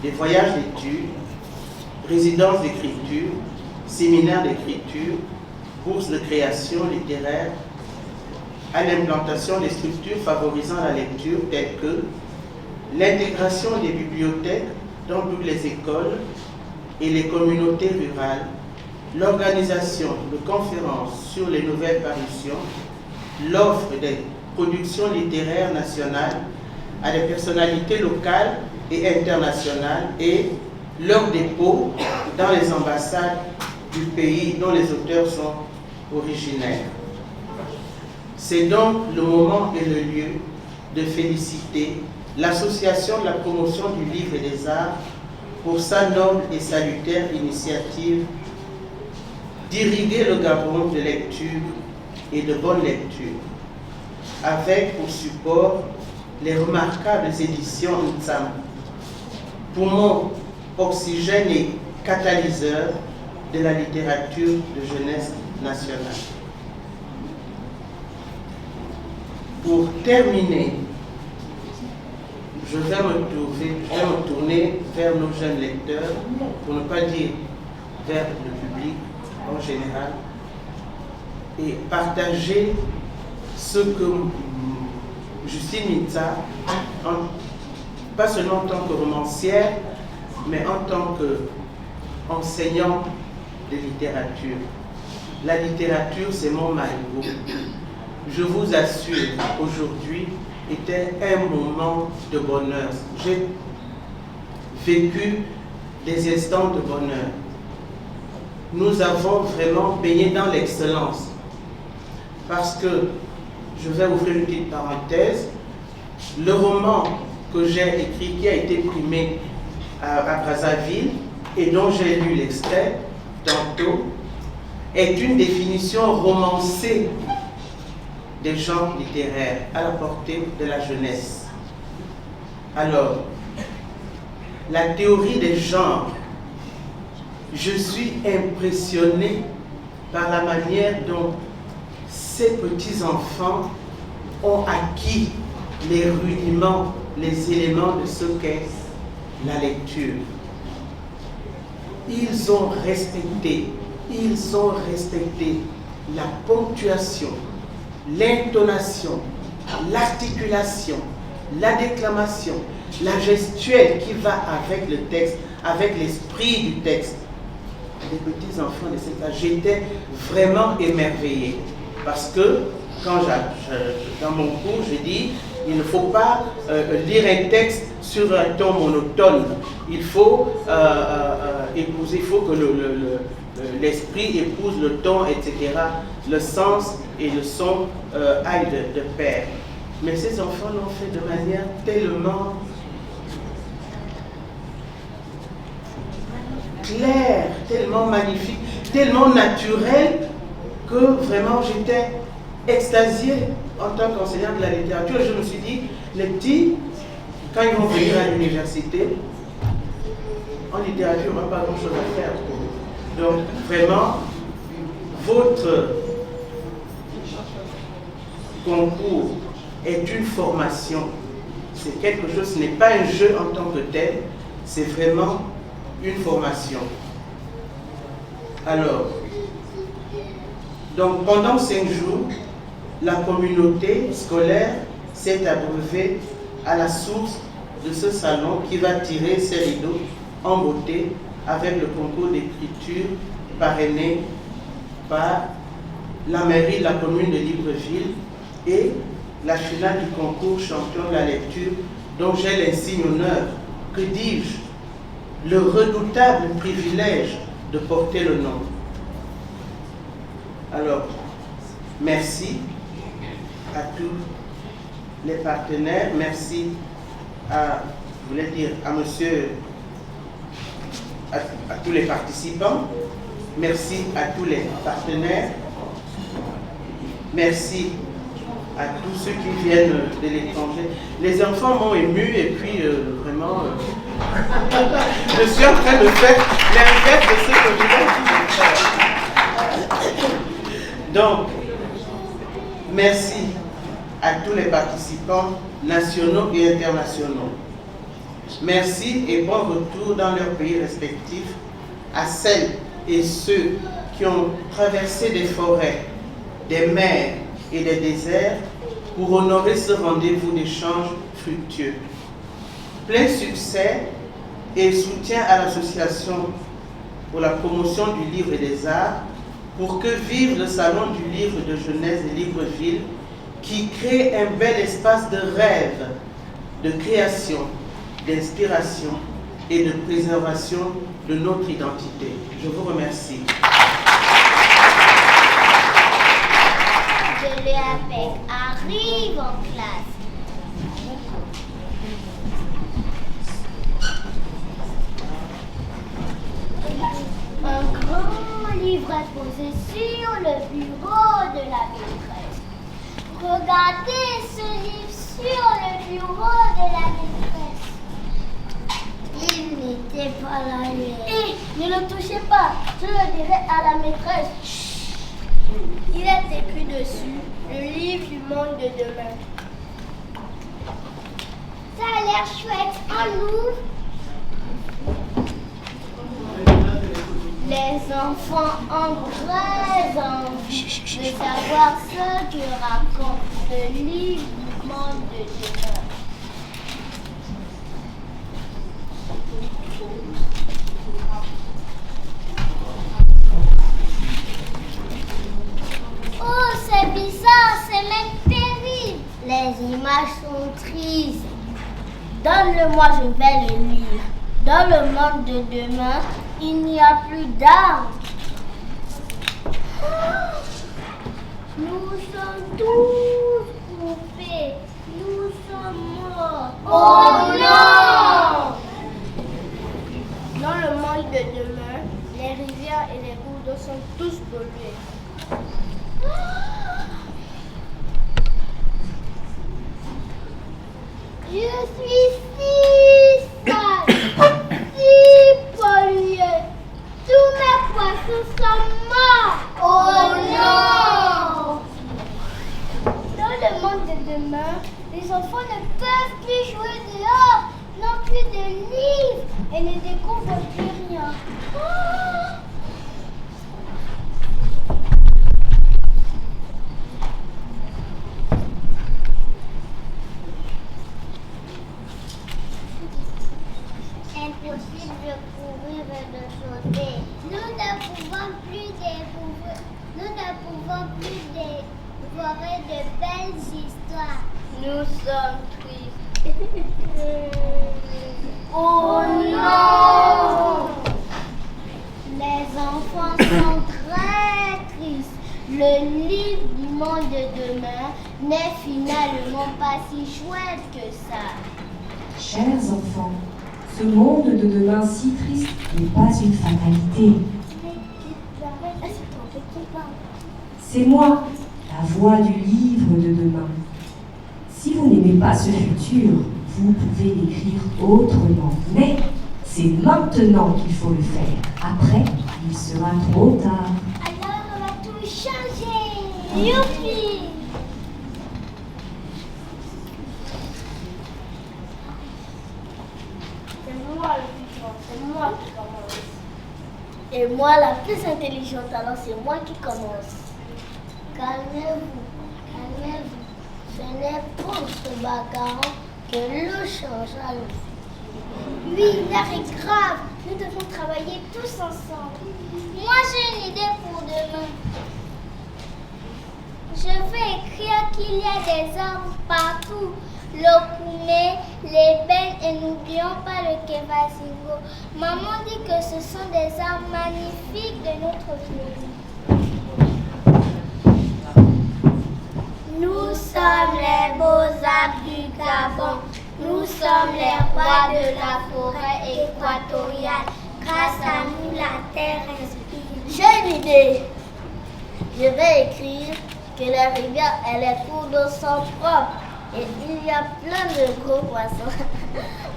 des voyages d'études, résidences d'écriture, séminaires d'écriture, bourses de création littéraire, à l'implantation des structures favorisant la lecture telles que l'intégration des bibliothèques dans toutes les écoles et les communautés rurales, l'organisation de conférences sur les nouvelles parutions, l'offre des productions littéraires nationales à des personnalités locales et internationales et leur dépôt dans les ambassades du pays dont les auteurs sont originaires. C'est donc le moment et le lieu de féliciter l'Association de la promotion du livre et des arts pour sa noble et salutaire initiative d'irriguer le Gabon de lecture et de bonne lecture, avec pour support les remarquables éditions Ntsam, poumon, oxygène et catalyseur de la littérature de jeunesse nationale. pour terminer, je vais me tourner vers nos jeunes lecteurs, pour ne pas dire vers le public en général, et partager ce que Justine Mitza, pas seulement en tant que romancière, mais en tant qu'enseignant de littérature. La littérature, c'est mon marigot. Je vous assure, aujourd'hui était un moment de bonheur. J'ai vécu des instants de bonheur. Nous avons vraiment baigné dans l'excellence. Parce que, je vais ouvrir une petite parenthèse, le roman que j'ai écrit, qui a été primé à Brazzaville, et dont j'ai lu l'extrait tantôt, est une définition romancée des genres littéraires à la portée de la jeunesse. Alors, la théorie des genres, je suis impressionné par la manière dont ces petits-enfants ont acquis les rudiments, les éléments de ce qu'est la lecture. Ils ont respecté la ponctuation, l'intonation, l'articulation, la déclamation, la gestuelle qui va avec le texte, avec l'esprit du texte. Les petits enfants de cet âge, j'étais vraiment émerveillé. Parce que, quand dans mon cours, je dis, il ne faut pas lire un texte sur un ton monotone. Il faut épouser, il faut que l'esprit épouse le ton, etc. Le sens et le son aillent de pair. Mais ces enfants l'ont fait de manière tellement claire, tellement magnifique, tellement naturelle, que vraiment j'étais extasié en tant qu'enseignant de la littérature. Et je me suis dit, les petits, quand ils vont venir à l'université, en littérature, on n'a pas grand-chose à faire. Donc vraiment, votre concours est une formation. C'est quelque chose, ce n'est pas un jeu en tant que tel, c'est vraiment une formation. Alors, donc pendant 5 jours, la communauté scolaire s'est abreuvée à la source de ce salon qui va tirer ses rideaux en beauté avec le concours d'écriture parrainé par la mairie de la commune de Libreville et la finale du concours champion de la lecture dont j'ai l'insigne honneur, que dis-je, le redoutable privilège de porter le nom. Alors, merci à tous les partenaires, merci à, je voulais dire, à monsieur, à tous les participants, merci à tous les partenaires, merci à tous ceux qui viennent de l'étranger. Les enfants m'ont ému et puis vraiment, je suis en train de faire l'inverse de ce que je voulais faire. Donc, merci à tous les participants nationaux et internationaux. Merci et bon retour dans leurs pays respectifs à celles et ceux qui ont traversé des forêts, des mers et des déserts pour honorer ce rendez-vous d'échange fructueux. Plein succès et soutien à l'association pour la promotion du livre et des arts pour que vive le salon du livre de jeunesse de Libreville qui crée un bel espace de rêve, de création, d'inspiration et de préservation de notre identité. Je vous remercie. De l'EAPEC arrive en classe. Un grand livre est posé sur le bureau de la maîtresse. Regardez ce livre sur le bureau de la maîtresse. Il n'était pas là hier. Hé, ne le touchez pas. Je le dirai à la maîtresse. Chut. Il est écrit dessus le livre du monde de demain. Ça a l'air chouette, on l'ouvre. Les enfants ont très envie de savoir ce que raconte le livre du monde de demain. Oh, c'est bizarre, c'est même terrible. Les images sont tristes. Donne-le-moi, je vais le lire. Dans le monde de demain, il n'y a plus d'arbres. Nous sommes tous coupés. Nous sommes morts. Oh non! Dans le monde de demain, les rivières et les cours d'eau sont tous pollués. Je suis si sale, si polluée. Tous mes poissons sont morts. Oh non! Dans le monde de demain, les enfants ne peuvent plus jouer dehors, n'ont plus de livres et ne découvrent plus rien. Impossible de courir et de sauter. Nous ne pouvons plus dévorer de belles histoires. Nous sommes tristes. Oh non! Les enfants sont très tristes. Le livre du monde de demain n'est finalement pas si chouette que ça. Chers enfants, ce monde de demain si triste n'est pas une fatalité. C'est moi, la voix du livre de demain. Si vous n'aimez pas ce futur, vous pouvez l'écrire autrement. Mais c'est maintenant qu'il faut le faire. Après, il sera trop tard. Alors on va tout changer. Youpi! C'est moi le plus grand, c'est moi qui commence. Et moi la plus intelligente, alors c'est moi qui commence. Calmez-vous, calmez-vous. Ce n'est pour ce bagarre que l'eau changera le feu. Oui, l'heure est grave. Nous devons travailler tous ensemble. Moi, j'ai une idée pour demain. Je vais écrire qu'il y a des arbres partout. L'Okoumé, les bennes et n'oublions pas le Kevasingo. Maman dit que ce sont des arbres magnifiques de notre pays. Nous sommes les beaux arbres du Gabon. Nous sommes les rois de la forêt équatoriale. Grâce à nous, la terre respire. J'ai une idée. Je vais écrire que la rivière et les cours d'eau sont propres. Et il y a plein de gros poissons.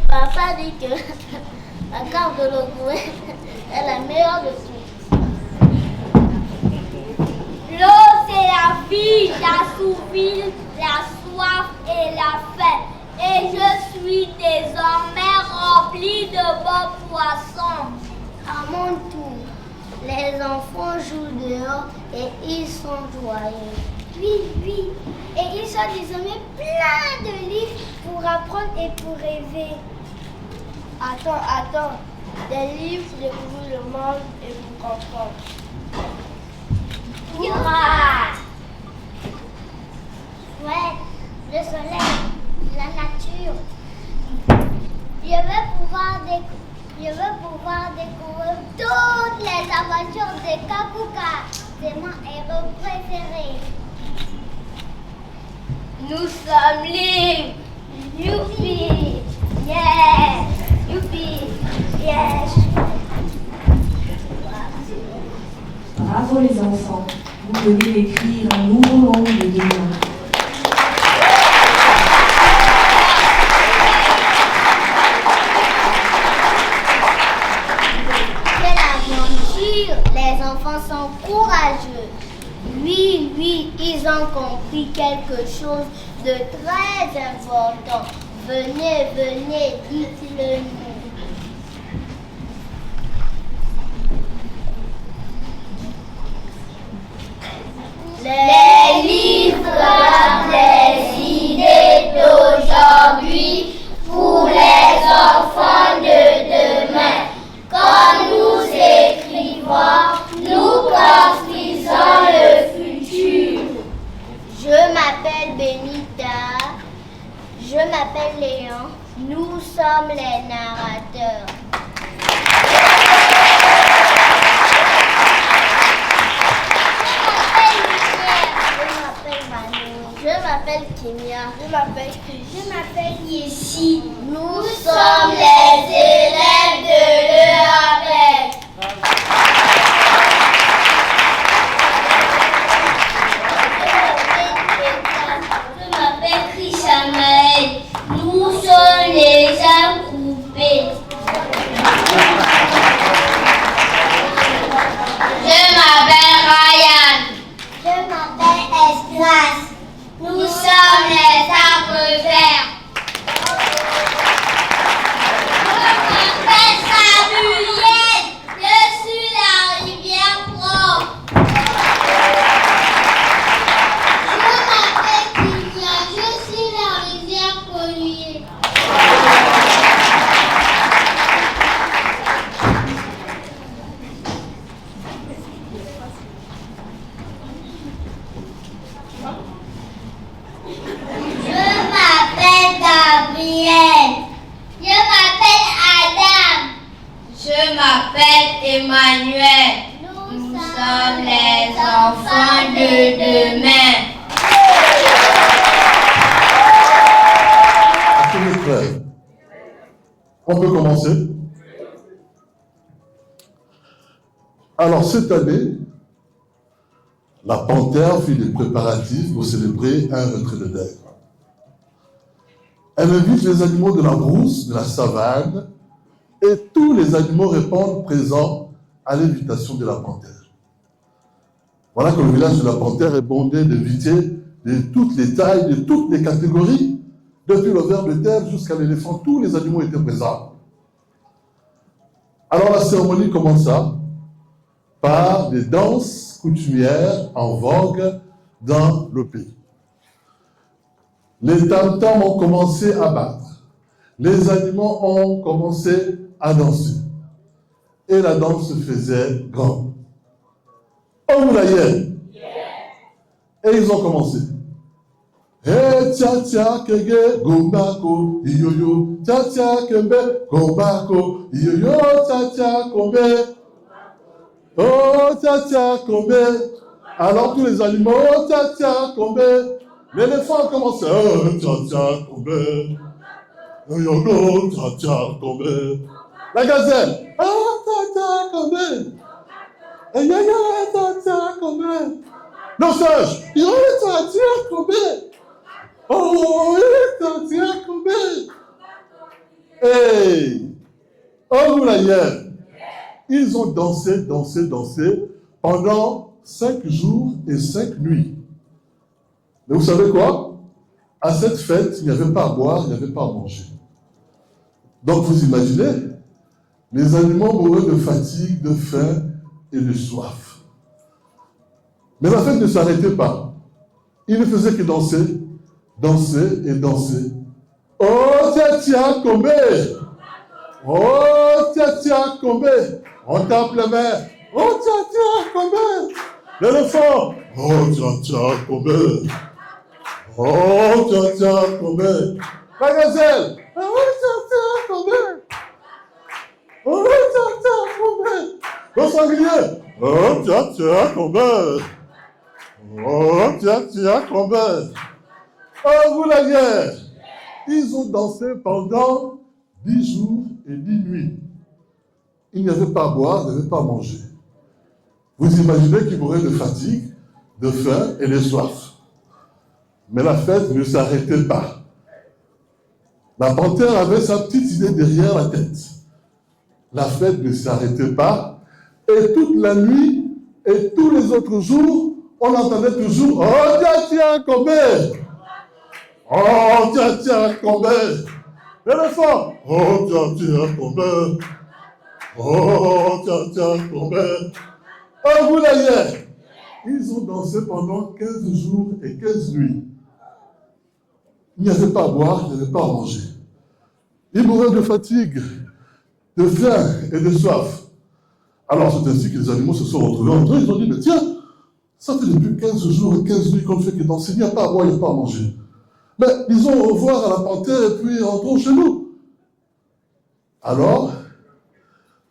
Papa dit que la cave de l'Okoumé est la meilleure de toutes. L'eau, c'est la vie, j'assouvis la soif et la faim. Et je suis désormais rempli de bons poissons. À mon tour, les enfants jouent dehors et ils sont joyeux. Oui, oui. Et ils ont désormais plein de livres pour apprendre et pour rêver. Attends. Des livres pour découvrir le monde et pour comprendre. Hurrah! Ouais, le soleil, la nature. Je veux pouvoir découvrir toutes les aventures de Kakuka. C'est mon héros préféré. Nous sommes libres. Youpi! Yes! Youpi! Yes! Bravo les enfants, vous venez d'écrire un nouveau monde de demain. Quelle aventure! Les enfants sont courageux. Oui, ils ont compris quelque chose de très important. Venez, dites-le nous. Les livres des idées d'aujourd'hui pour les enfants de demain. Quand nous écrivons, nous construisons le futur. Je m'appelle Benita. Je m'appelle Léon. Nous sommes les narrateurs. Je m'appelle Kimia. Je m'appelle Yessi. Nous sommes les élèves de l'EAPEC. Je m'appelle Chrisamaël. Nous sommes les âmes coupées. Je m'appelle Ryan. Je m'appelle Esdras. Nous sommes les arbres verts. Je m'appelle Samuel. Je suis la rivière propre. Je m'appelle Kimia. Je suis la rivière polluée. Je m'appelle Emmanuel. Nous sommes les enfants de demain. Est-ce que vous êtes prêts? On peut commencer? Alors, cette année, la Panthère fit des préparatifs pour célébrer un retrait de nègres. Elle invite les animaux de la brousse, de la savane, et tous les animaux répondent présents à l'invitation de la Panthère. Voilà que le village de la Panthère est bondé d'invités de toutes les tailles, de toutes les catégories, depuis le ver de terre jusqu'à l'éléphant, tous les animaux étaient présents. Alors la cérémonie commença par des danses coutumières en vogue dans le pays. Les tam-tams ont commencé à battre. Les animaux ont commencé à danser. Et la danse se faisait grande. On vous la Et ils ont commencé. Hey, tia tia kege gombako iyoyo tia tia kembe gombako iyoyo tia tia kombe oh tia tia kombe. Alors tous les animaux oh tia tia kombe. L'éléphant a commencé oh tia tia kombe yoyo tia tia kombe. La gazelle oh tia tia kombe yoyo tia tia kombe. Le singe yoyo tia tia kombe. Oh, hey! Oh, la hier. Ils ont dansé pendant 5 jours et 5 nuits. Mais vous savez quoi? À cette fête, il n'y avait pas à boire, il n'y avait pas à manger. Donc vous imaginez, les animaux mouraient de fatigue, de faim et de soif. Mais la fête ne s'arrêtait pas. Ils ne faisaient que danser. Danser et danser. Oh, tia tia kombe. Oh, tia tia kombe. On tape les mains. Oh, tia tia kombe. L'éléphant. Oh, tia tia kombe. Oh, tia tia kombe. La gazelle. Oh, tia tia kombe. Oh, tia tia kombe. Le sanglier. Oh, tia tia kombe. Oh, tia tia kombe. Oh, vous la guerre! Ils ont dansé pendant 10 jours et 10 nuits. Il n'y avait pas à boire, il n'y avait pas à manger. Vous imaginez qu'ils mouraient de fatigue, de faim et de soif. Mais la fête ne s'arrêtait pas. La panthère avait sa petite idée derrière la tête. La fête ne s'arrêtait pas. Et toute la nuit et tous les autres jours, on entendait toujours « Oh, tiens, Kombé !»« Oh, tiens, Kombé !» L'éléphant « Oh, tiens, Kombé !»« Oh, tiens, Kombé !» Oh, vous l'ailleurs, ils ont dansé pendant 15 jours et 15 nuits. Il n'y avait pas à boire, il n'y avait pas à manger. Ils mouraient de fatigue, de faim et de soif. Alors c'est ainsi que les animaux se sont retrouvés entre eux. Ils ont dit, mais tiens, ça fait depuis 15 jours et 15 nuits qu'on ne fait que danser. Il n'y a pas à boire, il n'y a pas à manger. Mais disons au revoir à la panthère et puis rentrons chez nous. Alors,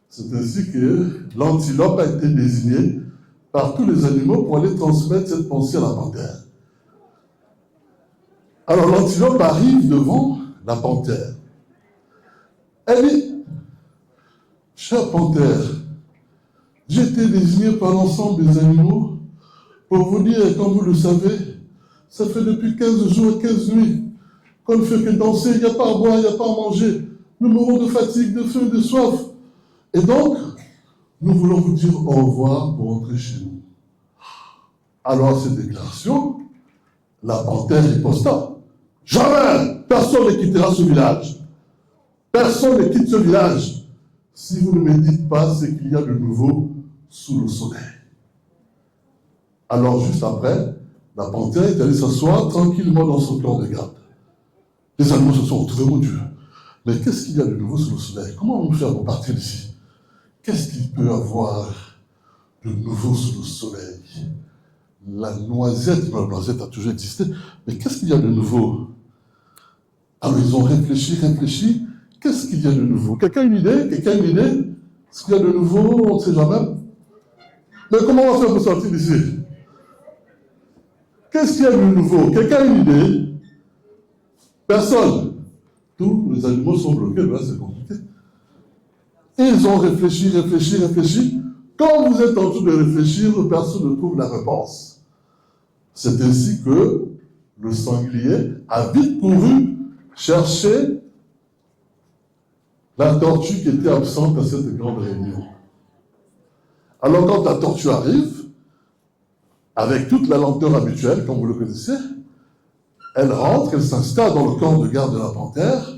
c'est ainsi que l'antilope a été désigné par tous les animaux pour aller transmettre cette pensée à la panthère. Alors l'antilope arrive devant la panthère. Elle dit, chère panthère, j'ai été désigné par l'ensemble des animaux pour vous dire, comme vous le savez, ça fait depuis 15 jours et 15 nuits qu'on ne fait que danser, il n'y a pas à boire, il n'y a pas à manger. Nous mourons de fatigue, de faim, de soif. Et donc, nous voulons vous dire au revoir pour rentrer chez nous. Alors, à cette déclaration, la panthère riposta. Jamais personne ne quittera ce village. Personne ne quitte ce village si vous ne me dites pas ce qu'il y a de nouveau sous le soleil. Alors, juste après, la panthère est allée s'asseoir tranquillement dans son camp de garde. Les animaux se sont retrouvés, mon Dieu. Mais qu'est-ce qu'il y a de nouveau sous le soleil? Comment on va faire pour partir d'ici? Qu'est-ce qu'il peut y avoir de nouveau sous le soleil? La noisette a toujours existé, mais qu'est-ce qu'il y a de nouveau? Alors ils ont réfléchi, qu'est-ce qu'il y a de nouveau? Quelqu'un a une idée? Ce qu'il y a de nouveau, on ne sait jamais. Mais comment on va faire pour sortir d'ici? Qu'est-ce qu'il y a de nouveau? Quelqu'un a une idée? Personne. Tous les animaux sont bloqués, là c'est compliqué. Ils ont réfléchi. Quand vous êtes en train de réfléchir, personne ne trouve la réponse. C'est ainsi que le sanglier a vite couru chercher la tortue qui était absente à cette grande réunion. Alors quand la tortue arrive, avec toute la lenteur habituelle, comme vous le connaissez, elle rentre, elle s'installe dans le camp de garde de la panthère,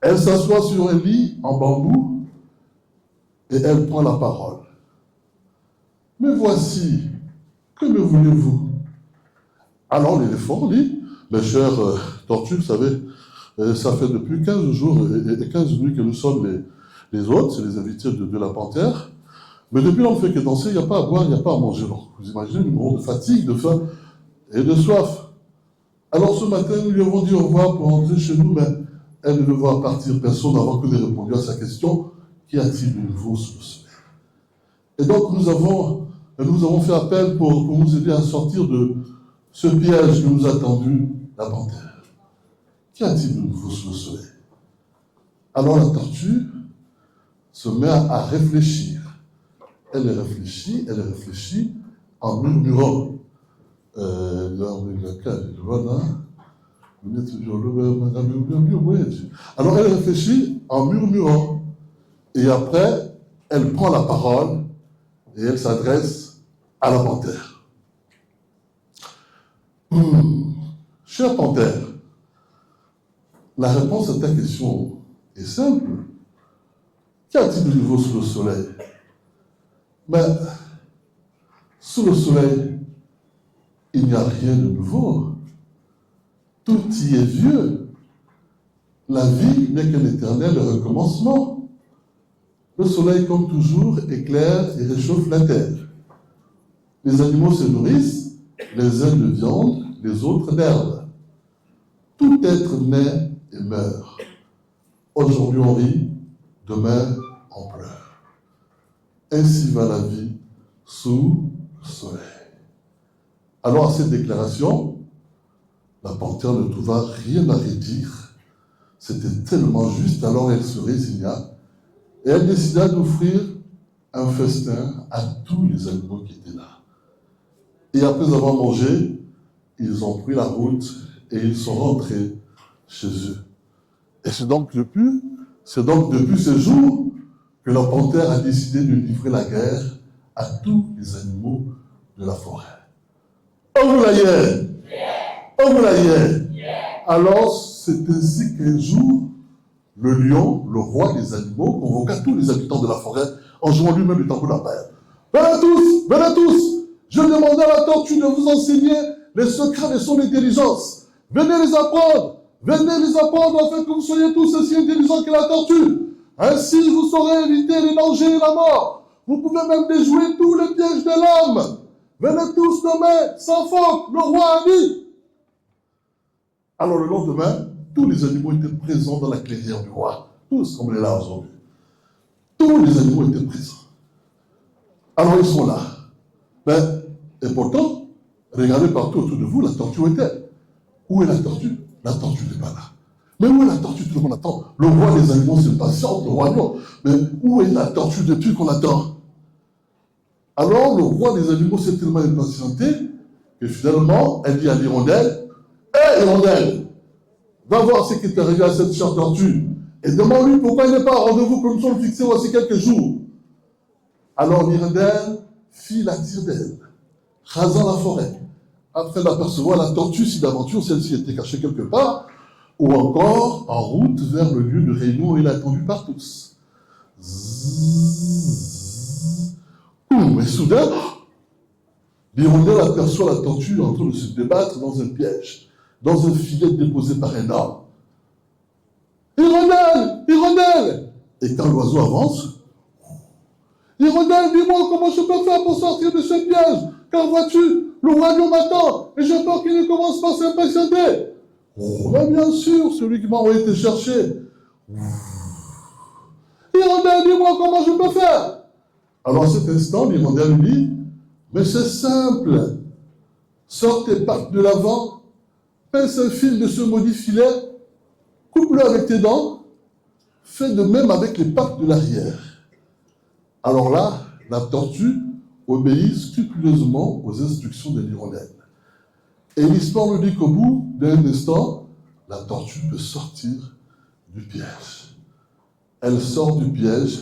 elle s'assoit sur un lit en bambou et elle prend la parole. Mais voici, que me voulez-vous? Alors l'éléphant dit, mes chères tortues, vous savez, ça fait depuis 15 jours et 15 nuits que nous sommes les hôtes, c'est les invités de la panthère. Mais depuis on ne fait que danser, il n'y a pas à boire, il n'y a pas à manger. Donc, vous imaginez, nous mourons de fatigue, de faim et de soif. Alors ce matin, nous lui avons dit au revoir pour rentrer chez nous, mais elle ne voit partir personne avant que nous ayons répondu à sa question, qu'y a-t-il de nouveau sous le soleil? Et donc nous avons fait appel pour nous aider à sortir de ce piège que nous a tendu la panthère. Qu'y a-t-il de nouveau sous le soleil? Alors la tortue se met à réfléchir. Elle réfléchit en murmurant. Alors elle réfléchit en murmurant. Et après, elle prend la parole et elle s'adresse à la panthère. Chère panthère, la réponse à ta question est simple. Qu'y a-t-il de nouveau sous le soleil? Mais sous le soleil, il n'y a rien de nouveau. Tout y est vieux. La vie n'est qu'un éternel recommencement. Le soleil, comme toujours, éclaire et réchauffe la terre. Les animaux se nourrissent, les uns de viande, les autres d'herbe. Tout être naît et meurt. Aujourd'hui on rit, demain on pleure. Ainsi va la vie sous le soleil. Alors à cette déclaration, la panthère ne trouva rien à redire. C'était tellement juste, alors elle se résigna et elle décida d'offrir un festin à tous les animaux qui étaient là. Et après avoir mangé, ils ont pris la route et ils sont rentrés chez eux. Et c'est donc depuis ce jour que la panthère a décidé de livrer la guerre à tous les animaux de la forêt. On vous l'a hier. On vous l'a hier. Alors, c'est ainsi qu'un jour, le lion, le roi des animaux, convoqua tous les habitants de la forêt en jouant lui-même le tambour de la paire. Venez tous, je demandais à la tortue de vous enseigner les secrets de son intelligence. Venez les apprendre afin que vous soyez tous aussi intelligents que la tortue. Ainsi, vous saurez éviter les dangers et la mort. Vous pouvez même déjouer tous les pièges de l'homme. Venez tous demain, sans faute, le roi a dit. Alors le lendemain, tous les animaux étaient présents dans la clairière du roi. Tous, comme on est là aujourd'hui. Tous les animaux étaient présents. Alors ils sont là. Et pourtant, regardez partout autour de vous, la tortue où est-elle? Où est la tortue? La tortue n'est pas là. Mais où est la tortue? Tout le monde attend. Le roi des animaux se patiente, le roi non. Mais où est la tortue depuis qu'on attend? Alors le roi des animaux s'est tellement impatienté que finalement, elle dit à l'hirondelle, hé hirondelle, va voir ce qui est arrivé à cette chère tortue et demande-lui pourquoi il n'est pas au rendez-vous que nous sommes fixés voici quelques jours. Alors l'hirondelle fit la tire d'elle, rasant la forêt, afin d'apercevoir la tortue si d'aventure celle-ci était cachée quelque part, ou encore en route vers le lieu de réunion où il est attendu par tous. Et soudain, l'hirondelle aperçoit la tortue en train de se débattre dans un piège, dans un filet déposé par un homme. Hirondelle! Hirondelle! Et quand l'oiseau avance, Hirondelle, dis-moi comment je peux faire pour sortir de ce piège, car vois-tu, le roi lion m'attend, et j'ai peur qu'il ne commence pas à s'impatienter. Oh, mais bien sûr, celui qui m'a envoyé te chercher. Hirondelle, dis-moi comment je peux faire. Alors à cet instant, l'hirondelle lui dit, mais c'est simple, sors tes pattes de l'avant, pince un fil de ce maudit filet, coupe-le avec tes dents, fais de même avec les pattes de l'arrière. Alors là, la tortue obéit scrupuleusement aux instructions de l'hirondelle. Et l'histoire nous dit qu'au bout d'un instant, la tortue peut sortir du piège. Elle sort du piège,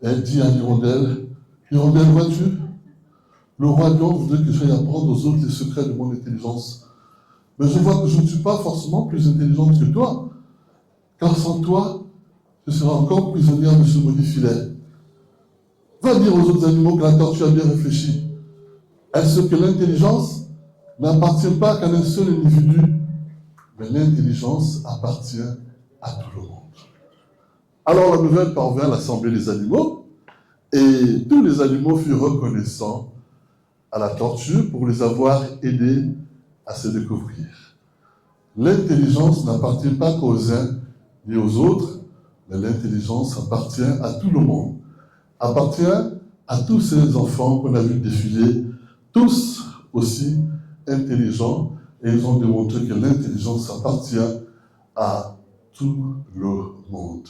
elle dit à l'hirondelle, hirondelle, vois-tu, le roi lion voudrait que j'aille apprendre aux autres les secrets de mon intelligence. Mais je vois que je ne suis pas forcément plus intelligente que toi, car sans toi, je serai encore prisonnière de ce maudit filet. Va dire aux autres animaux que la tortue a bien réfléchi. Est-ce que l'intelligence n'appartient pas qu'à un seul individu, mais l'intelligence appartient à tout le monde. Alors la nouvelle parvint à l'assemblée des animaux, et tous les animaux furent reconnaissants à la tortue pour les avoir aidés à se découvrir. L'intelligence n'appartient pas qu'aux uns ni aux autres, mais l'intelligence appartient à tout le monde. Appartient à tous ces enfants qu'on a vu défiler, tous aussi intelligents, et ils ont démontré que l'intelligence appartient à tout le monde.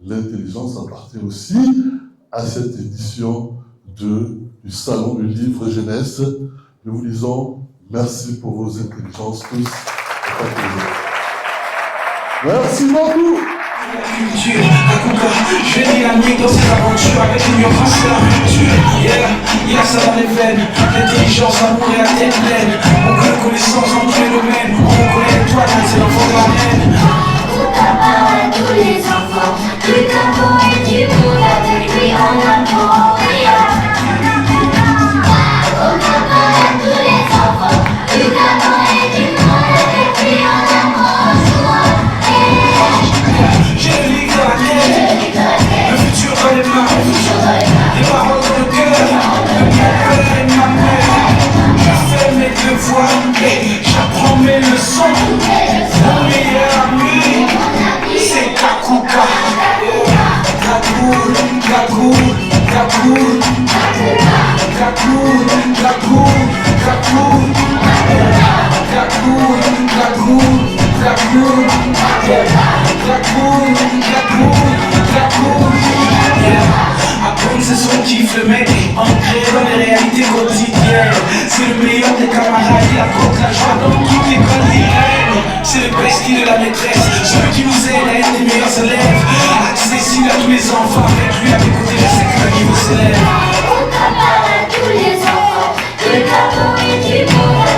L'intelligence appartient aussi à cette édition du Salon du Livre Jeunesse. Nous vous disons merci pour vos intelligences tous. Merci beaucoup. La culture, Kakuka, je vais dire la nuit dans cette aventure avec une mur grâce à la rupture. Yeah, ça dans les veines, l'intelligence, l'amour et la tête pleine. On connaît connaissance dans tous les domaines, on reconnaît l'étoile, c'est l'enfant de la reine. À tous les enfants, du Gabon et du monde, avec lui en amour. Au Gabon à tous les enfants, du Gabon et du monde, avec lui en amour. J'ai le livre dans la tête, le futur dans les mains, les paroles dans le cœur, mon père et ma mère. Je fais mes devoirs et j'apprends mes leçons. Mon meilleur ami, c'est Kakuka. Kakoul, Kakoul, Kakoul, Kakoul, Kakoul, Kakoul, Kakoul, Kakoul, Kakoul, apprendre c'est son kiff, le mec ancré dans les réalités quotidiennes. C'est le meilleur des camarades, il apporte la joie dans toutes les quotidiennes. C'est le bestie de la maîtresse, celui qui nous aide à être les meilleurs élèves. Accessible à tous les enfants, avec lui à écouter les secrets qui vous s'élèvent. Au Gabon à tous les enfants, du Gabon et du monde.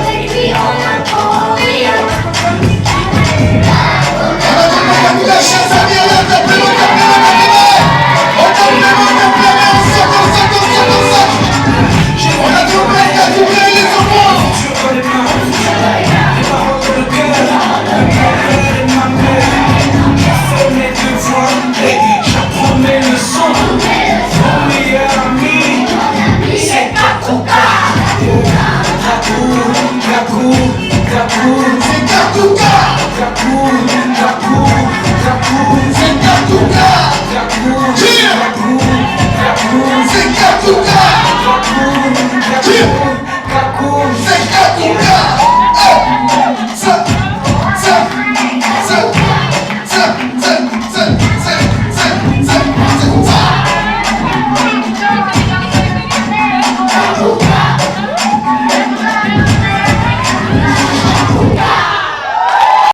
Dieu.